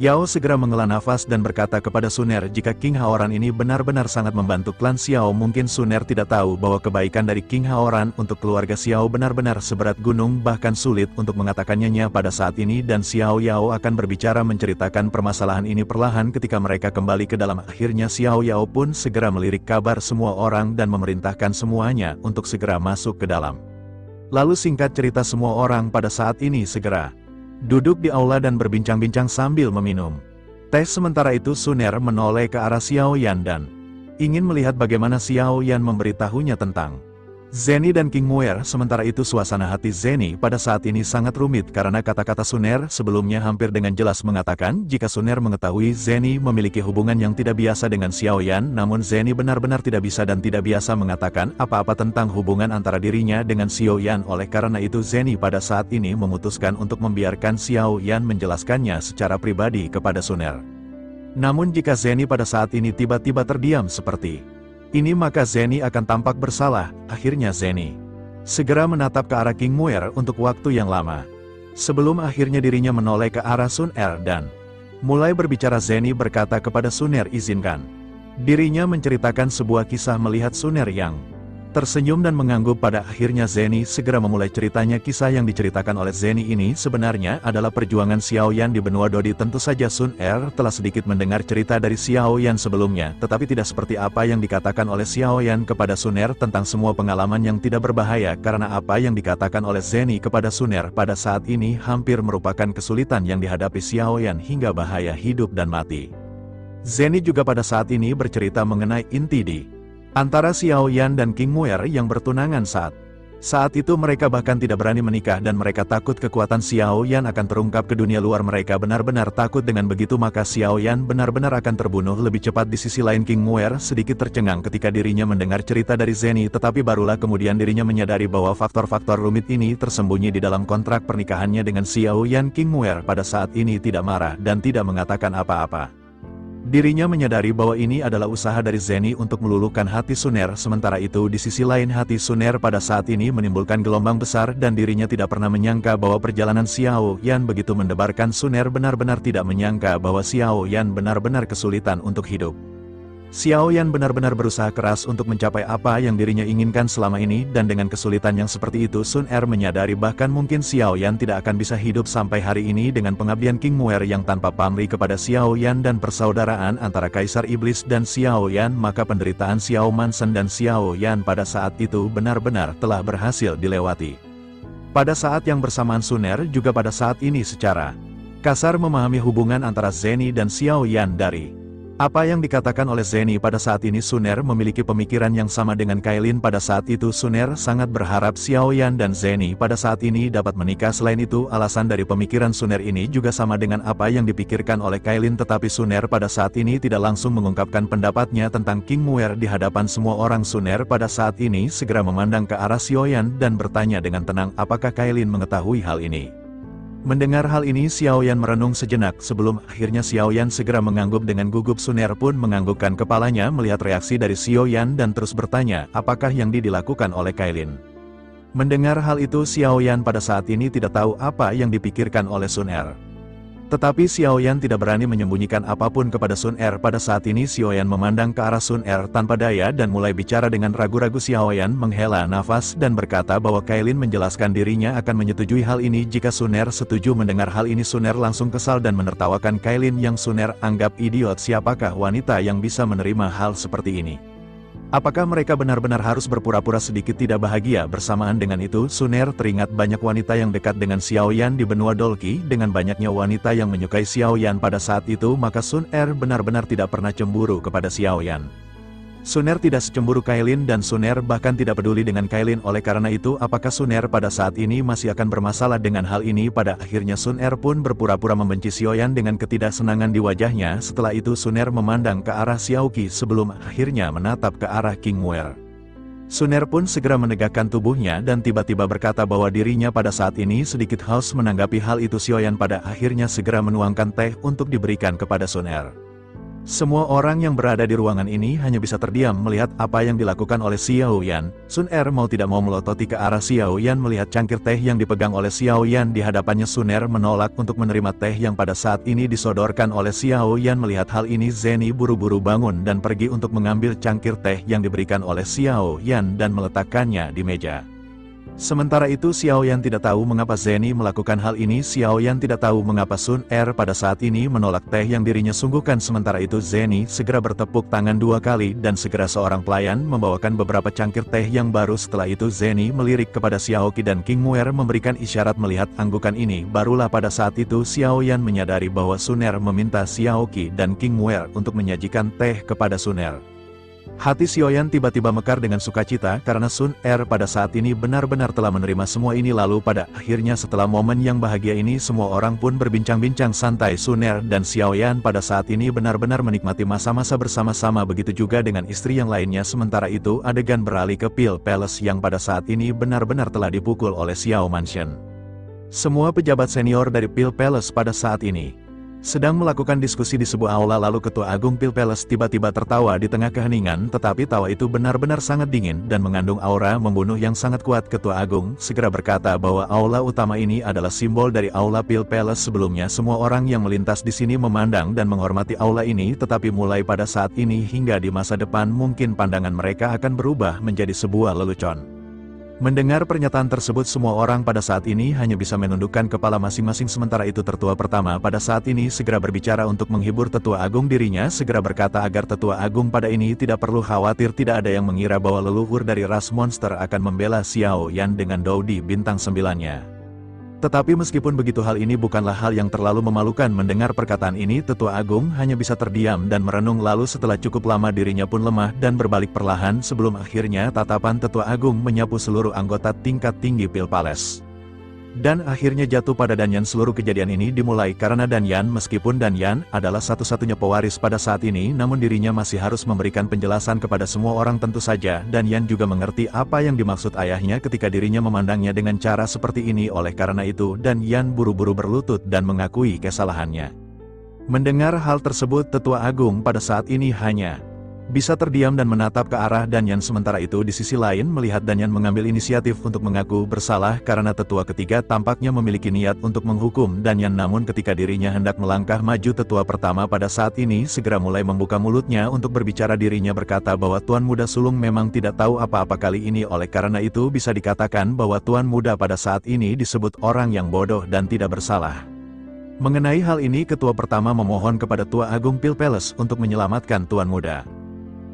Yao segera menghela nafas dan berkata kepada Sun Er jika King Haoran ini benar-benar sangat membantu klan Xiao. Mungkin Sun Er tidak tahu bahwa kebaikan dari King Haoran untuk keluarga Xiao benar-benar seberat gunung, bahkan sulit untuk mengatakannya pada saat ini. Dan Xiao Yao akan berbicara menceritakan permasalahan ini perlahan ketika mereka kembali ke dalam. Akhirnya Xiao Yao pun segera melirik kabar semua orang dan memerintahkan semuanya untuk segera masuk ke dalam. Lalu singkat cerita semua orang pada saat ini segera duduk di aula dan berbincang-bincang sambil meminum teh. Sementara itu Sun Er menoleh ke arah Xiao Yan dan ingin melihat bagaimana Xiao Yan memberitahunya tentang Zeni dan King Muer. Sementara itu suasana hati Zeni pada saat ini sangat rumit karena kata-kata Sun Er sebelumnya hampir dengan jelas mengatakan jika Sun Er mengetahui Zeni memiliki hubungan yang tidak biasa dengan Xiao Yan. Namun Zeni benar-benar tidak bisa dan tidak biasa mengatakan apa-apa tentang hubungan antara dirinya dengan Xiao Yan. Oleh karena itu Zeni pada saat ini memutuskan untuk membiarkan Xiao Yan menjelaskannya secara pribadi kepada Sun Er. Namun jika Zeni pada saat ini tiba-tiba terdiam seperti ini, maka Zeni akan tampak bersalah. Akhirnya Zeni segera menatap ke arah King Muer untuk waktu yang lama. Sebelum akhirnya dirinya menoleh ke arah Sun Er dan mulai berbicara. Zeni berkata kepada Sun Er, izinkan dirinya menceritakan sebuah kisah. Melihat Sun Er yang tersenyum dan mengangguk, pada akhirnya Zeni segera memulai ceritanya. Kisah yang diceritakan oleh Zeni ini sebenarnya adalah perjuangan Xiao Yan di benua Dodi. Tentu saja Sun Er telah sedikit mendengar cerita dari Xiao Yan sebelumnya, tetapi tidak seperti apa yang dikatakan oleh Xiao Yan kepada Sun Er tentang semua pengalaman yang tidak berbahaya, karena apa yang dikatakan oleh Zeni kepada Sun Er pada saat ini hampir merupakan kesulitan yang dihadapi Xiao Yan hingga bahaya hidup dan mati. Zeni juga pada saat ini bercerita mengenai inti di antara Xiao Yan dan King Muer yang bertunangan saat Saat itu mereka bahkan tidak berani menikah dan mereka takut kekuatan Xiao Yan akan terungkap ke dunia luar. Mereka benar-benar takut. Dengan begitu maka Xiao Yan benar-benar akan terbunuh lebih cepat. Di sisi lain King Muer sedikit tercengang ketika dirinya mendengar cerita dari Zeni, tetapi barulah kemudian dirinya menyadari bahwa faktor-faktor rumit ini tersembunyi di dalam kontrak pernikahannya dengan Xiao Yan. King Muer pada saat ini tidak marah dan tidak mengatakan apa-apa. Dirinya menyadari bahwa ini adalah usaha dari Zeni untuk meluluhkan hati Suner. Sementara itu di sisi lain hati Suner pada saat ini menimbulkan gelombang besar dan dirinya tidak pernah menyangka bahwa perjalanan Xiao Yan begitu mendebarkan. Suner benar-benar tidak menyangka bahwa Xiao Yan benar-benar kesulitan untuk hidup. Xiao Yan benar-benar berusaha keras untuk mencapai apa yang dirinya inginkan selama ini, dan dengan kesulitan yang seperti itu Sun-er menyadari bahkan mungkin Xiao Yan tidak akan bisa hidup sampai hari ini. Dengan pengabdian King Muer yang tanpa pamrih kepada Xiao Yan dan persaudaraan antara Kaisar Iblis dan Xiao Yan, maka penderitaan Xiao Mansen dan Xiao Yan pada saat itu benar-benar telah berhasil dilewati. Pada saat yang bersamaan Sun-er juga pada saat ini secara kasar memahami hubungan antara Zeni dan Xiao Yan dari apa yang dikatakan oleh Zeni. Pada saat ini Sun-er memiliki pemikiran yang sama dengan Kailin. Pada saat itu Sun-er sangat berharap Xiao Yan dan Zeni pada saat ini dapat menikah. Selain itu alasan dari pemikiran Sun-er ini juga sama dengan apa yang dipikirkan oleh Kailin, tetapi Sun-er pada saat ini tidak langsung mengungkapkan pendapatnya tentang King Muer di hadapan semua orang. Sun-er pada saat ini segera memandang ke arah Xiao Yan dan bertanya dengan tenang apakah Kailin mengetahui hal ini. Mendengar hal ini Xiao Yan merenung sejenak sebelum akhirnya Xiao Yan segera mengangguk dengan gugup. Sun-er pun menganggukkan kepalanya melihat reaksi dari Xiao Yan dan terus bertanya apakah yang dilakukan oleh Kailin. Mendengar hal itu Xiao Yan pada saat ini tidak tahu apa yang dipikirkan oleh Sun-er. Tetapi Xiao Yan tidak berani menyembunyikan apapun kepada Sun-er. Pada saat ini Xiao Yan memandang ke arah Sun-er tanpa daya dan mulai bicara dengan ragu-ragu. Xiao Yan menghela nafas dan berkata bahwa Kailin menjelaskan dirinya akan menyetujui hal ini. Jika Sun-er setuju mendengar hal ini Sun-er langsung kesal dan menertawakan Kailin yang Sun-er anggap idiot. Siapakah wanita yang bisa menerima hal seperti ini? Apakah mereka benar-benar harus berpura-pura sedikit tidak bahagia? Bersamaan dengan itu, Sun-er teringat banyak wanita yang dekat dengan Xiao Yan di benua Dolki. Dengan banyaknya wanita yang menyukai Xiao Yan pada saat itu, maka Sun-er benar-benar tidak pernah cemburu kepada Xiao Yan. Sun-er tidak secemburu Kailin dan Sun-er bahkan tidak peduli dengan Kailin. Oleh karena itu, apakah Sun-er pada saat ini masih akan bermasalah dengan hal ini? Pada akhirnya Sun-er pun berpura-pura membenci Xiao Yan dengan ketidaksenangan di wajahnya. Setelah itu Sun-er memandang ke arah Xiaoqi sebelum akhirnya menatap ke arah King Muer. Sun-er pun segera menegakkan tubuhnya dan tiba-tiba berkata bahwa dirinya pada saat ini sedikit haus. Menanggapi hal itu Xiao Yan pada akhirnya segera menuangkan teh untuk diberikan kepada Sun-er. Semua orang yang berada di ruangan ini hanya bisa terdiam melihat apa yang dilakukan oleh Xiao Yan. Sun-er mau tidak mau melototi ke arah Xiao Yan melihat cangkir teh yang dipegang oleh Xiao Yan di hadapannya. Sun-er menolak untuk menerima teh yang pada saat ini disodorkan oleh Xiao Yan. Melihat hal ini Zeni buru-buru bangun dan pergi untuk mengambil cangkir teh yang diberikan oleh Xiao Yan dan meletakkannya di meja. Sementara itu Xiao Yan tidak tahu mengapa Zeni melakukan hal ini. Xiao Yan tidak tahu mengapa Sun-er pada saat ini menolak teh yang dirinya sungguhkan. Sementara itu Zeni segera bertepuk tangan 2 kali dan segera seorang pelayan membawakan beberapa cangkir teh yang baru. Setelah itu Zeni melirik kepada Xiaoqi dan King Muer memberikan isyarat. Melihat anggukan ini barulah pada saat itu Xiao Yan menyadari bahwa Sun-er meminta Xiaoqi dan King Muer untuk menyajikan teh kepada Sun-er. Hati Xiao Yan tiba-tiba mekar dengan sukacita karena Sun-er pada saat ini benar-benar telah menerima semua ini. Lalu pada akhirnya setelah momen yang bahagia ini semua orang pun berbincang-bincang santai. Sun-er dan Xiao Yan pada saat ini benar-benar menikmati masa-masa bersama-sama, begitu juga dengan istri yang lainnya. Sementara itu adegan beralih ke Pil Palace yang pada saat ini benar-benar telah dipukul oleh Xiao Mansion. Semua pejabat senior dari Pil Palace pada saat ini sedang melakukan diskusi di sebuah aula. Lalu Ketua Agung Pil Palace tiba-tiba tertawa di tengah keheningan, tetapi tawa itu benar-benar sangat dingin dan mengandung aura membunuh yang sangat kuat. Ketua Agung segera berkata bahwa aula utama ini adalah simbol dari aula Pil Palace. Sebelumnya semua orang yang melintas di sini memandang dan menghormati aula ini, tetapi mulai pada saat ini hingga di masa depan mungkin pandangan mereka akan berubah menjadi sebuah lelucon. Mendengar pernyataan tersebut semua orang pada saat ini hanya bisa menundukkan kepala masing-masing. Sementara itu tertua pertama pada saat ini segera berbicara untuk menghibur Tetua Agung. Dirinya segera berkata agar Tetua Agung pada ini tidak perlu khawatir. Tidak ada yang mengira bahwa leluhur dari ras monster akan membela Xiao Yan dengan Dou di bintang 9-nya. Tetapi meskipun begitu hal ini bukanlah hal yang terlalu memalukan. Mendengar perkataan ini Tetua Agung hanya bisa terdiam dan merenung, lalu setelah cukup lama dirinya pun lemah dan berbalik perlahan sebelum akhirnya tatapan Tetua Agung menyapu seluruh anggota tingkat tinggi Pil Palace. Dan akhirnya jatuh pada Danyan. Seluruh kejadian ini dimulai karena Danyan. Meskipun Danyan adalah satu-satunya pewaris pada saat ini, namun dirinya masih harus memberikan penjelasan kepada semua orang. Tentu saja Danyan juga mengerti apa yang dimaksud ayahnya ketika dirinya memandangnya dengan cara seperti ini. Oleh karena itu Danyan buru-buru berlutut dan mengakui kesalahannya. Mendengar hal tersebut Tetua Agung pada saat ini hanya bisa terdiam dan menatap ke arah Danyan. Sementara itu di sisi lain melihat Danyan mengambil inisiatif untuk mengaku bersalah karena tetua ketiga tampaknya memiliki niat untuk menghukum Danyan. Namun ketika dirinya hendak melangkah maju, tetua pertama pada saat ini segera mulai membuka mulutnya untuk berbicara. Dirinya berkata bahwa Tuan Muda Sulung memang tidak tahu apa-apa kali ini. Oleh karena itu bisa dikatakan bahwa Tuan Muda pada saat ini disebut orang yang bodoh dan tidak bersalah. Mengenai hal ini ketua pertama memohon kepada Tua Agung Pil Palace untuk menyelamatkan Tuan Muda.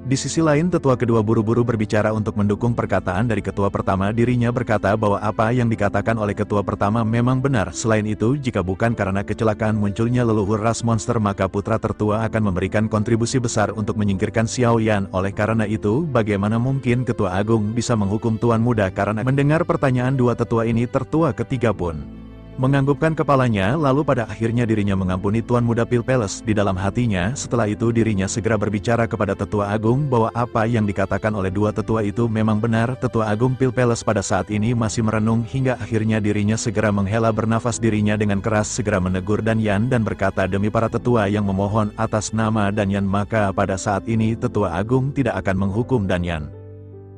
Di sisi lain tetua kedua buru-buru berbicara untuk mendukung perkataan dari ketua pertama. Dirinya berkata bahwa apa yang dikatakan oleh ketua pertama memang benar. Selain itu, jika bukan karena kecelakaan munculnya leluhur ras monster, maka putra tertua akan memberikan kontribusi besar untuk menyingkirkan Xiao Yan. Oleh karena itu, bagaimana mungkin ketua agung bisa menghukum Tuan Muda? Karena mendengar pertanyaan dua tetua ini, tertua ketiga pun menganggukkan kepalanya, lalu pada akhirnya dirinya mengampuni Tuan Muda Pil Palace di dalam hatinya. Setelah itu dirinya segera berbicara kepada Tetua Agung bahwa apa yang dikatakan oleh dua tetua itu memang benar. Tetua Agung Pil Palace pada saat ini masih merenung hingga akhirnya dirinya segera menghela bernafas. Dirinya dengan keras segera menegur Danyan dan berkata, demi para tetua yang memohon atas nama Danyan, maka pada saat ini Tetua Agung tidak akan menghukum Danyan.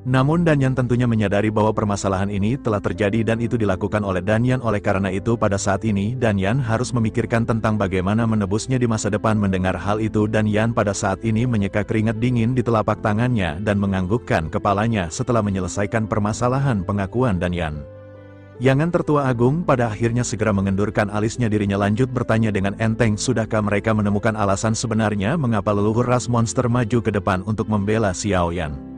Namun Danyan tentunya menyadari bahwa permasalahan ini telah terjadi dan itu dilakukan oleh Danyan. Oleh karena itu pada saat ini Danyan harus memikirkan tentang bagaimana menebusnya di masa depan. Mendengar hal itu Danyan pada saat ini menyeka keringat dingin di telapak tangannya dan menganggukkan kepalanya setelah menyelesaikan permasalahan pengakuan Danyan. Yangan tertua agung pada akhirnya segera mengendurkan alisnya. Dirinya lanjut bertanya dengan enteng, sudahkah mereka menemukan alasan sebenarnya mengapa leluhur ras monster maju ke depan untuk membela Xiao Yan?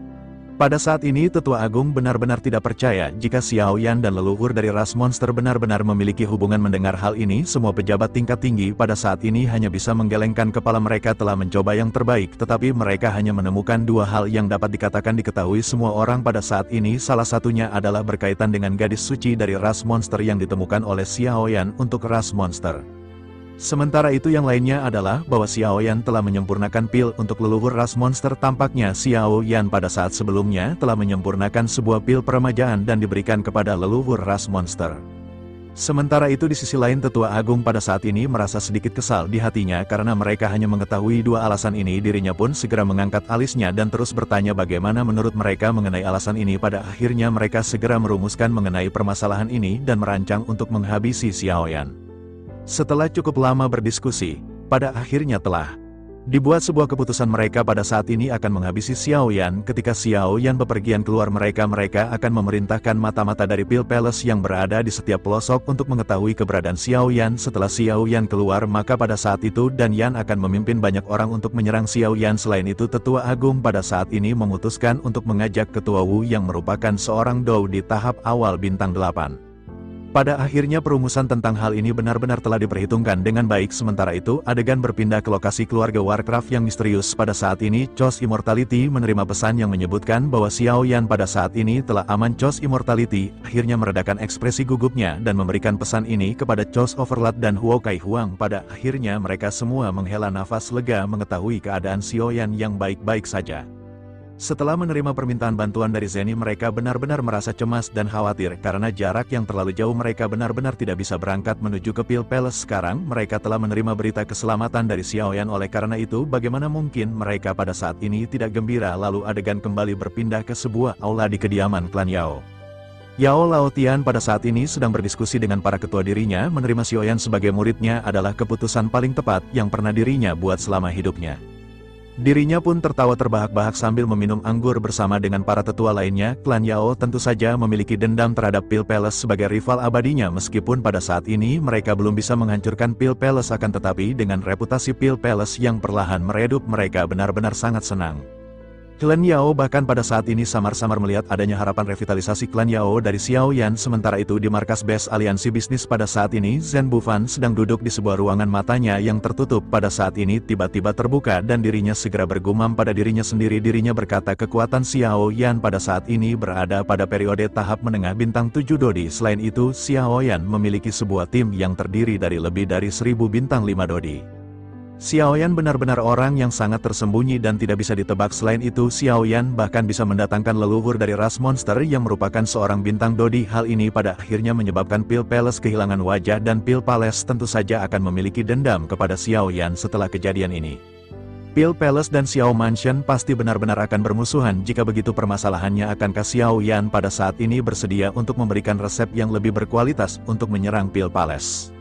Pada saat ini Tetua Agung benar-benar tidak percaya jika Xiao Yan dan leluhur dari ras monster benar-benar memiliki hubungan. Mendengar hal ini semua pejabat tingkat tinggi pada saat ini hanya bisa menggelengkan kepala. Mereka telah mencoba yang terbaik, tetapi mereka hanya menemukan dua hal yang dapat diketahui semua orang pada saat ini. Salah satunya adalah berkaitan dengan gadis suci dari ras monster yang ditemukan oleh Xiao Yan untuk ras monster. Sementara itu yang lainnya adalah bahwa Xiao Yan telah menyempurnakan pil untuk leluhur ras monster. Tampaknya Xiao Yan pada saat sebelumnya telah menyempurnakan sebuah pil peremajaan dan diberikan kepada leluhur ras monster. Sementara itu di sisi lain Tetua Agung pada saat ini merasa sedikit kesal di hatinya karena mereka hanya mengetahui dua alasan ini. Dirinya pun segera mengangkat alisnya dan terus bertanya bagaimana menurut mereka mengenai alasan ini. Pada akhirnya mereka segera merumuskan mengenai permasalahan ini dan merancang untuk menghabisi Xiao Yan. Setelah cukup lama berdiskusi, pada akhirnya telah dibuat sebuah keputusan. Mereka pada saat ini akan menghabisi Xiao Yan. Ketika Xiao Yan bepergian keluar, mereka akan memerintahkan mata-mata dari Pil Palace yang berada di setiap pelosok untuk mengetahui keberadaan Xiao Yan. Setelah Xiao Yan keluar, maka pada saat itu Danyan akan memimpin banyak orang untuk menyerang Xiao Yan. Selain itu Tetua Agung pada saat ini memutuskan untuk mengajak Ketua Wu yang merupakan seorang Dou di tahap awal bintang 8. Pada akhirnya perumusan tentang hal ini benar-benar telah diperhitungkan dengan baik. Sementara itu adegan berpindah ke lokasi keluarga Warcraft yang misterius. Pada saat ini Chose Immortality menerima pesan yang menyebutkan bahwa Xiao Yan pada saat ini telah aman. Chose Immortality akhirnya meredakan ekspresi gugupnya dan memberikan pesan ini kepada Chose Overlord dan Huo Kai Huang. Pada akhirnya mereka semua menghela nafas lega mengetahui keadaan Xiao Yan yang baik-baik saja. Setelah menerima permintaan bantuan dari Zeni, mereka benar-benar merasa cemas dan khawatir karena jarak yang terlalu jauh. Mereka benar-benar tidak bisa berangkat menuju ke Pil Palace. Sekarang mereka telah menerima berita keselamatan dari Xiao Yan. Oleh karena itu bagaimana mungkin mereka pada saat ini tidak gembira. Lalu adegan kembali berpindah ke sebuah aula di kediaman klan Yao. Yao Laotian pada saat ini sedang berdiskusi dengan para ketua. Dirinya menerima Xiao Yan sebagai muridnya adalah keputusan paling tepat yang pernah dirinya buat selama hidupnya. Dirinya pun tertawa terbahak-bahak sambil meminum anggur bersama dengan para tetua lainnya. Klan Yao tentu saja memiliki dendam terhadap Pil Palace sebagai rival abadinya. Meskipun pada saat ini mereka belum bisa menghancurkan Pil Palace, akan tetapi dengan reputasi Pil Palace yang perlahan meredup, mereka benar-benar sangat senang. Klan Yao bahkan pada saat ini samar-samar melihat adanya harapan revitalisasi klan Yao dari Xiao Yan. Sementara itu di markas base aliansi bisnis pada saat ini Zhen Bufan sedang duduk di sebuah ruangan. Matanya yang tertutup pada saat ini tiba-tiba terbuka dan dirinya segera bergumam pada dirinya sendiri. Dirinya berkata kekuatan Xiao Yan pada saat ini berada pada periode tahap menengah bintang 7 Dodi. Selain itu Xiao Yan memiliki sebuah tim yang terdiri dari lebih dari 1000 bintang 5 Dodi. Xiao Yan benar-benar orang yang sangat tersembunyi dan tidak bisa ditebak. Selain itu Xiao Yan bahkan bisa mendatangkan leluhur dari ras monster yang merupakan seorang bintang Dodi. Hal ini pada akhirnya menyebabkan Pil Palace kehilangan wajah dan Pil Palace tentu saja akan memiliki dendam kepada Xiao Yan setelah kejadian ini. Pil Palace dan Xiao Mansion pasti benar-benar akan bermusuhan. Jika begitu permasalahannya, akankah Xiao Yan pada saat ini bersedia untuk memberikan resep yang lebih berkualitas untuk menyerang Pil Palace?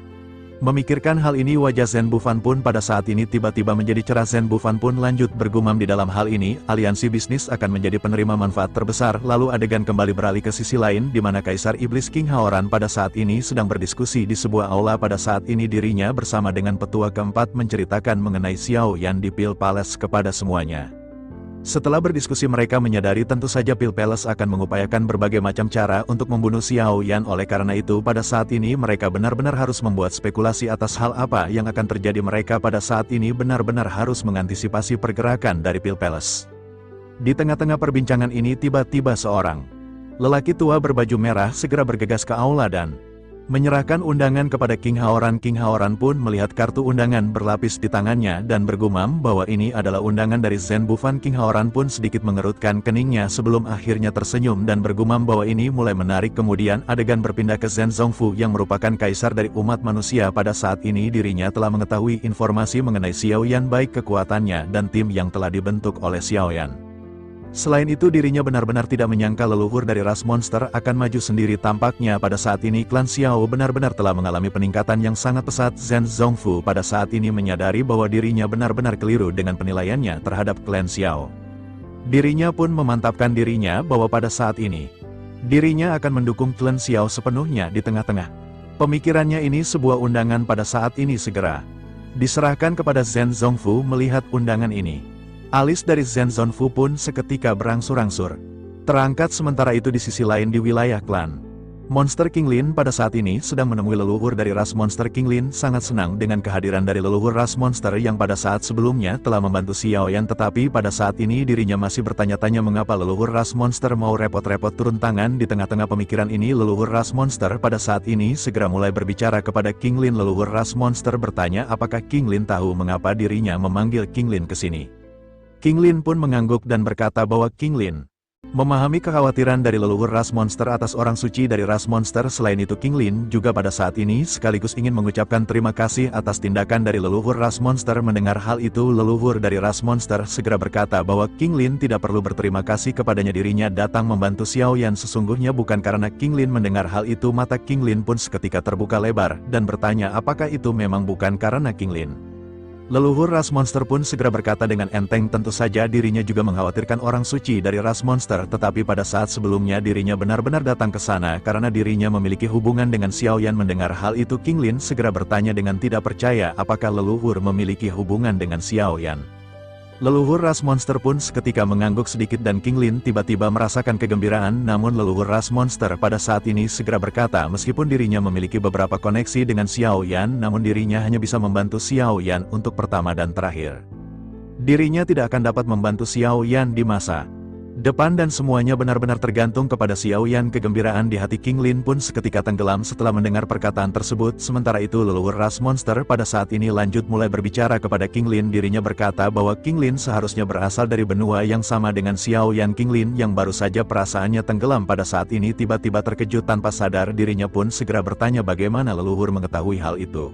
Memikirkan hal ini wajah Zhen Bufan pun pada saat ini tiba-tiba menjadi cerah. Zhen Bufan pun lanjut bergumam di dalam hal ini, aliansi bisnis akan menjadi penerima manfaat terbesar. Lalu adegan kembali beralih ke sisi lain di mana Kaisar Iblis King Haoran pada saat ini sedang berdiskusi di sebuah aula. Pada saat ini dirinya bersama dengan petua keempat menceritakan mengenai Xiao Yan di Pil Palace kepada semuanya. Setelah berdiskusi mereka menyadari tentu saja Pil Palace akan mengupayakan berbagai macam cara untuk membunuh Xiao Yan. Oleh karena itu pada saat ini mereka benar-benar harus membuat spekulasi atas hal apa yang akan terjadi. Mereka pada saat ini benar-benar harus mengantisipasi pergerakan dari Pil Palace. Di tengah-tengah perbincangan ini tiba-tiba seorang lelaki tua berbaju merah segera bergegas ke aula dan menyerahkan undangan kepada King Haoran. King Haoran pun melihat kartu undangan berlapis di tangannya dan bergumam bahwa ini adalah undangan dari Zhen Bufan. King Haoran pun sedikit mengerutkan keningnya sebelum akhirnya tersenyum dan bergumam bahwa ini mulai menarik. Kemudian adegan berpindah ke Zhen Zongfu yang merupakan kaisar dari umat manusia. Pada saat ini dirinya telah mengetahui informasi mengenai Xiao Yan, baik kekuatannya dan tim yang telah dibentuk oleh Xiao Yan. Selain itu dirinya benar-benar tidak menyangka leluhur dari ras monster akan maju sendiri. Tampaknya pada saat ini klan Xiao benar-benar telah mengalami peningkatan yang sangat pesat. Zhen Zongfu pada saat ini menyadari bahwa dirinya benar-benar keliru dengan penilaiannya terhadap klan Xiao. Dirinya pun memantapkan dirinya bahwa pada saat ini dirinya akan mendukung klan Xiao sepenuhnya. Di tengah-tengah pemikirannya ini sebuah undangan pada saat ini segera diserahkan kepada Zhen Zongfu. Melihat undangan ini, alis dari Zhen Zongfu pun seketika berangsur-angsur terangkat. Sementara itu di sisi lain di wilayah klan Monster King Lin pada saat ini sedang menemui leluhur dari ras Monster. King Lin sangat senang dengan kehadiran dari leluhur ras monster yang pada saat sebelumnya telah membantu Xiao Yan, tetapi pada saat ini dirinya masih bertanya-tanya mengapa leluhur ras monster mau repot-repot turun tangan. Di tengah-tengah pemikiran ini leluhur ras monster pada saat ini segera mulai berbicara kepada King Lin. Leluhur ras monster bertanya apakah King Lin tahu mengapa dirinya memanggil King Lin ke sini. King Lin pun mengangguk dan berkata bahwa King Lin memahami kekhawatiran dari leluhur ras monster atas orang suci dari ras monster. Selain itu King Lin juga pada saat ini sekaligus ingin mengucapkan terima kasih atas tindakan dari leluhur ras monster. Mendengar hal itu leluhur dari ras monster segera berkata bahwa King Lin tidak perlu berterima kasih kepadanya, dirinya datang membantu Xiao Yan. Sesungguhnya bukan karena King Lin. Mendengar hal itu mata King Lin pun seketika terbuka lebar dan bertanya apakah itu memang bukan karena King Lin. Leluhur ras monster pun segera berkata dengan enteng tentu saja dirinya juga mengkhawatirkan orang suci dari ras monster, tetapi pada saat sebelumnya dirinya benar-benar datang ke sana karena dirinya memiliki hubungan dengan Xiao Yan. Mendengar hal itu King Lin segera bertanya dengan tidak percaya apakah leluhur memiliki hubungan dengan Xiao Yan. Leluhur ras monster pun seketika mengangguk sedikit dan King Lin tiba-tiba merasakan kegembiraan. Namun leluhur ras monster pada saat ini segera berkata meskipun dirinya memiliki beberapa koneksi dengan Xiao Yan, namun dirinya hanya bisa membantu Xiao Yan untuk pertama dan terakhir. Dirinya tidak akan dapat membantu Xiao Yan di masa depan dan semuanya benar-benar tergantung kepada Xiao Yan. Kegembiraan di hati King Lin pun seketika tenggelam setelah mendengar perkataan tersebut. Sementara itu leluhur ras monster pada saat ini lanjut mulai berbicara kepada King Lin. Dirinya berkata bahwa King Lin seharusnya berasal dari benua yang sama dengan Xiao Yan. King Lin yang baru saja perasaannya tenggelam pada saat ini tiba-tiba terkejut tanpa sadar. Dirinya pun segera bertanya bagaimana leluhur mengetahui hal itu.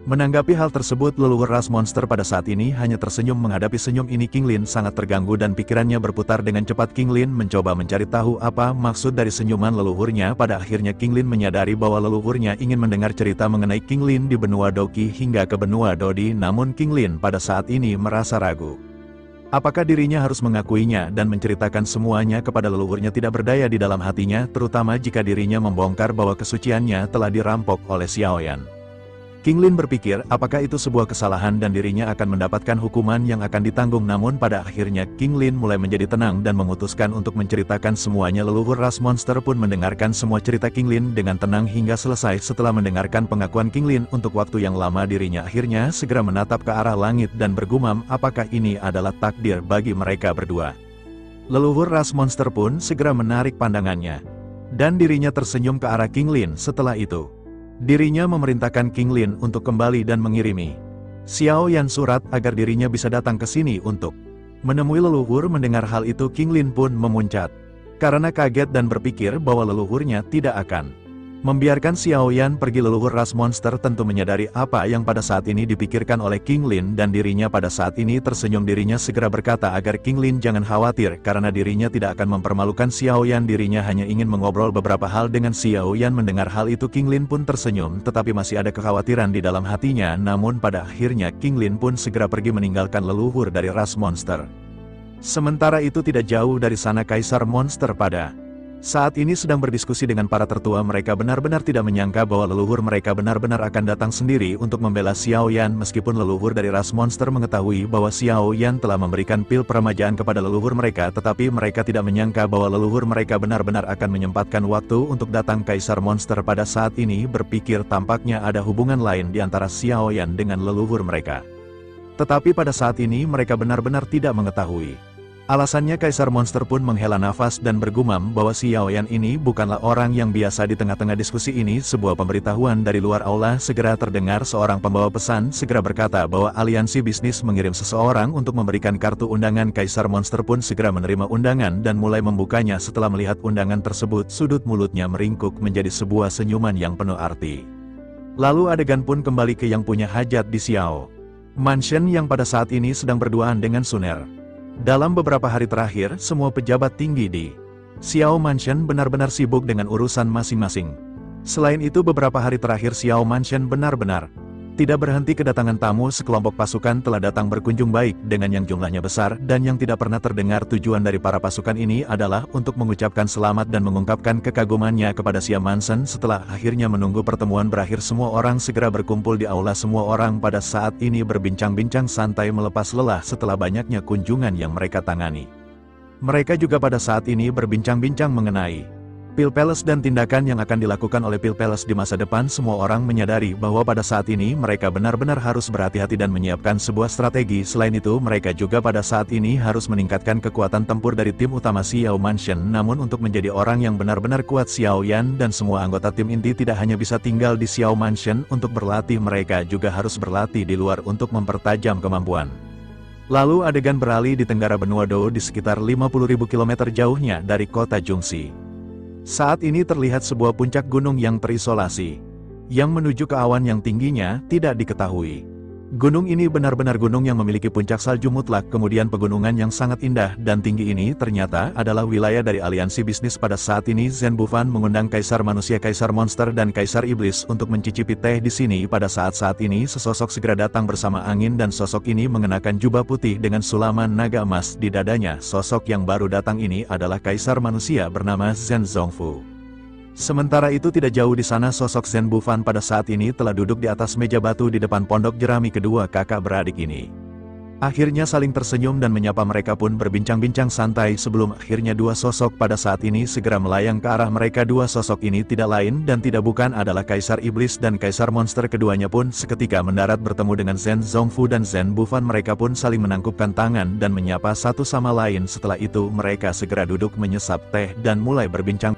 Menanggapi hal tersebut leluhur ras monster pada saat ini hanya tersenyum. Menghadapi senyum ini King Lin sangat terganggu dan pikirannya berputar dengan cepat. King Lin mencoba mencari tahu apa maksud dari senyuman leluhurnya. Pada akhirnya King Lin menyadari bahwa leluhurnya ingin mendengar cerita mengenai King Lin di benua Doki hingga ke benua Dodi. Namun King Lin pada saat ini merasa ragu. Apakah dirinya harus mengakuinya dan menceritakan semuanya kepada leluhurnya? Tidak berdaya di dalam hatinya, terutama jika dirinya membongkar bahwa kesuciannya telah dirampok oleh Xiao Yan. King Lin berpikir apakah itu sebuah kesalahan dan dirinya akan mendapatkan hukuman yang akan ditanggung, namun pada akhirnya King Lin mulai menjadi tenang dan memutuskan untuk menceritakan semuanya. Leluhur ras monster pun mendengarkan semua cerita King Lin dengan tenang hingga selesai. Setelah mendengarkan pengakuan King Lin untuk waktu yang lama, dirinya akhirnya segera menatap ke arah langit dan bergumam apakah ini adalah takdir bagi mereka berdua. Leluhur ras monster pun segera menarik pandangannya, dan dirinya tersenyum ke arah King Lin. Setelah itu, dirinya memerintahkan King Lin untuk kembali dan mengirimi Xiao Yan surat agar dirinya bisa datang ke sini untuk menemui leluhur. Mendengar hal itu, King Lin pun memuncat karena kaget dan berpikir bahwa leluhurnya tidak akan membiarkan Xiao Yan pergi. Leluhur ras monster tentu menyadari apa yang pada saat ini dipikirkan oleh King Lin dan dirinya pada saat ini tersenyum. Dirinya segera berkata agar King Lin jangan khawatir karena dirinya tidak akan mempermalukan Xiao Yan. Dirinya hanya ingin mengobrol beberapa hal dengan Xiao Yan. Mendengar hal itu, King Lin pun tersenyum, tetapi masih ada kekhawatiran di dalam hatinya. Namun pada akhirnya King Lin pun segera pergi meninggalkan leluhur dari ras monster. Sementara itu tidak jauh dari sana, Kaisar Monster pada saat ini sedang berdiskusi dengan para tertua. Mereka benar-benar tidak menyangka bahwa leluhur mereka benar-benar akan datang sendiri untuk membela Xiao Yan. Meskipun leluhur dari ras monster mengetahui bahwa Xiao Yan telah memberikan pil peremajaan kepada leluhur mereka, tetapi mereka tidak menyangka bahwa leluhur mereka benar-benar akan menyempatkan waktu untuk datang. Kaisar Monster pada saat ini berpikir tampaknya ada hubungan lain di antara Xiao Yan dengan leluhur mereka. Tetapi pada saat ini mereka benar-benar tidak mengetahui alasannya. Kaisar Monster pun menghela nafas dan bergumam bahwa Xiao Yan ini bukanlah orang yang biasa. Di tengah-tengah diskusi ini, sebuah pemberitahuan dari luar aula segera terdengar. Seorang pembawa pesan segera berkata bahwa aliansi bisnis mengirim seseorang untuk memberikan kartu undangan. Kaisar Monster pun segera menerima undangan dan mulai membukanya. Setelah melihat undangan tersebut, sudut mulutnya meringkuk menjadi sebuah senyuman yang penuh arti. Lalu adegan pun kembali ke yang punya hajat di Xiao Mansion yang pada saat ini sedang berduaan dengan Suner. Dalam beberapa hari terakhir, semua pejabat tinggi di Xiao Mansion benar-benar sibuk dengan urusan masing-masing. Selain itu, beberapa hari terakhir Xiao Mansion benar-benar tidak berhenti kedatangan tamu. Sekelompok pasukan telah datang berkunjung, baik dengan yang jumlahnya besar dan yang tidak pernah terdengar. Tujuan dari para pasukan ini adalah untuk mengucapkan selamat dan mengungkapkan kekagumannya kepada Xiao Mansion. Setelah akhirnya menunggu pertemuan berakhir, semua orang segera berkumpul di aula. Semua orang pada saat ini berbincang-bincang santai melepas lelah setelah banyaknya kunjungan yang mereka tangani. Mereka juga pada saat ini berbincang-bincang mengenai Pil Palace dan tindakan yang akan dilakukan oleh Pil Palace di masa depan. Semua orang menyadari bahwa pada saat ini mereka benar-benar harus berhati-hati dan menyiapkan sebuah strategi. Selain itu, mereka juga pada saat ini harus meningkatkan kekuatan tempur dari tim utama Xiao Mansion. Namun untuk menjadi orang yang benar-benar kuat, Xiao Yan dan semua anggota tim inti tidak hanya bisa tinggal di Xiao Mansion untuk berlatih, mereka juga harus berlatih di luar untuk mempertajam kemampuan. Lalu adegan beralih di tenggara benua Dou di sekitar 50.000 km jauhnya dari kota Jungxi. Saat ini terlihat sebuah puncak gunung yang terisolasi, yang menuju ke awan yang tingginya tidak diketahui. Gunung ini benar-benar gunung yang memiliki puncak salju mutlak. Kemudian pegunungan yang sangat indah dan tinggi ini ternyata adalah wilayah dari aliansi bisnis. Pada saat ini Zhen Bufan mengundang Kaisar Manusia, Kaisar Monster, dan Kaisar Iblis untuk mencicipi teh di sini. Pada saat-saat ini sesosok segera datang bersama angin dan sosok ini mengenakan jubah putih dengan sulaman naga emas di dadanya. Sosok yang baru datang ini adalah Kaisar Manusia bernama Zhen Zongfu. Sementara itu tidak jauh di sana, sosok Zhen Bufan pada saat ini telah duduk di atas meja batu di depan pondok jerami. Kedua kakak beradik ini akhirnya saling tersenyum dan menyapa. Mereka pun berbincang-bincang santai sebelum akhirnya dua sosok pada saat ini segera melayang ke arah mereka. Dua sosok ini tidak lain dan tidak bukan adalah Kaisar Iblis dan Kaisar Monster. Keduanya pun seketika mendarat bertemu dengan Zhen Zongfu dan Zhen Bufan. Mereka pun saling menangkupkan tangan dan menyapa satu sama lain. Setelah itu mereka segera duduk menyesap teh dan mulai berbincang.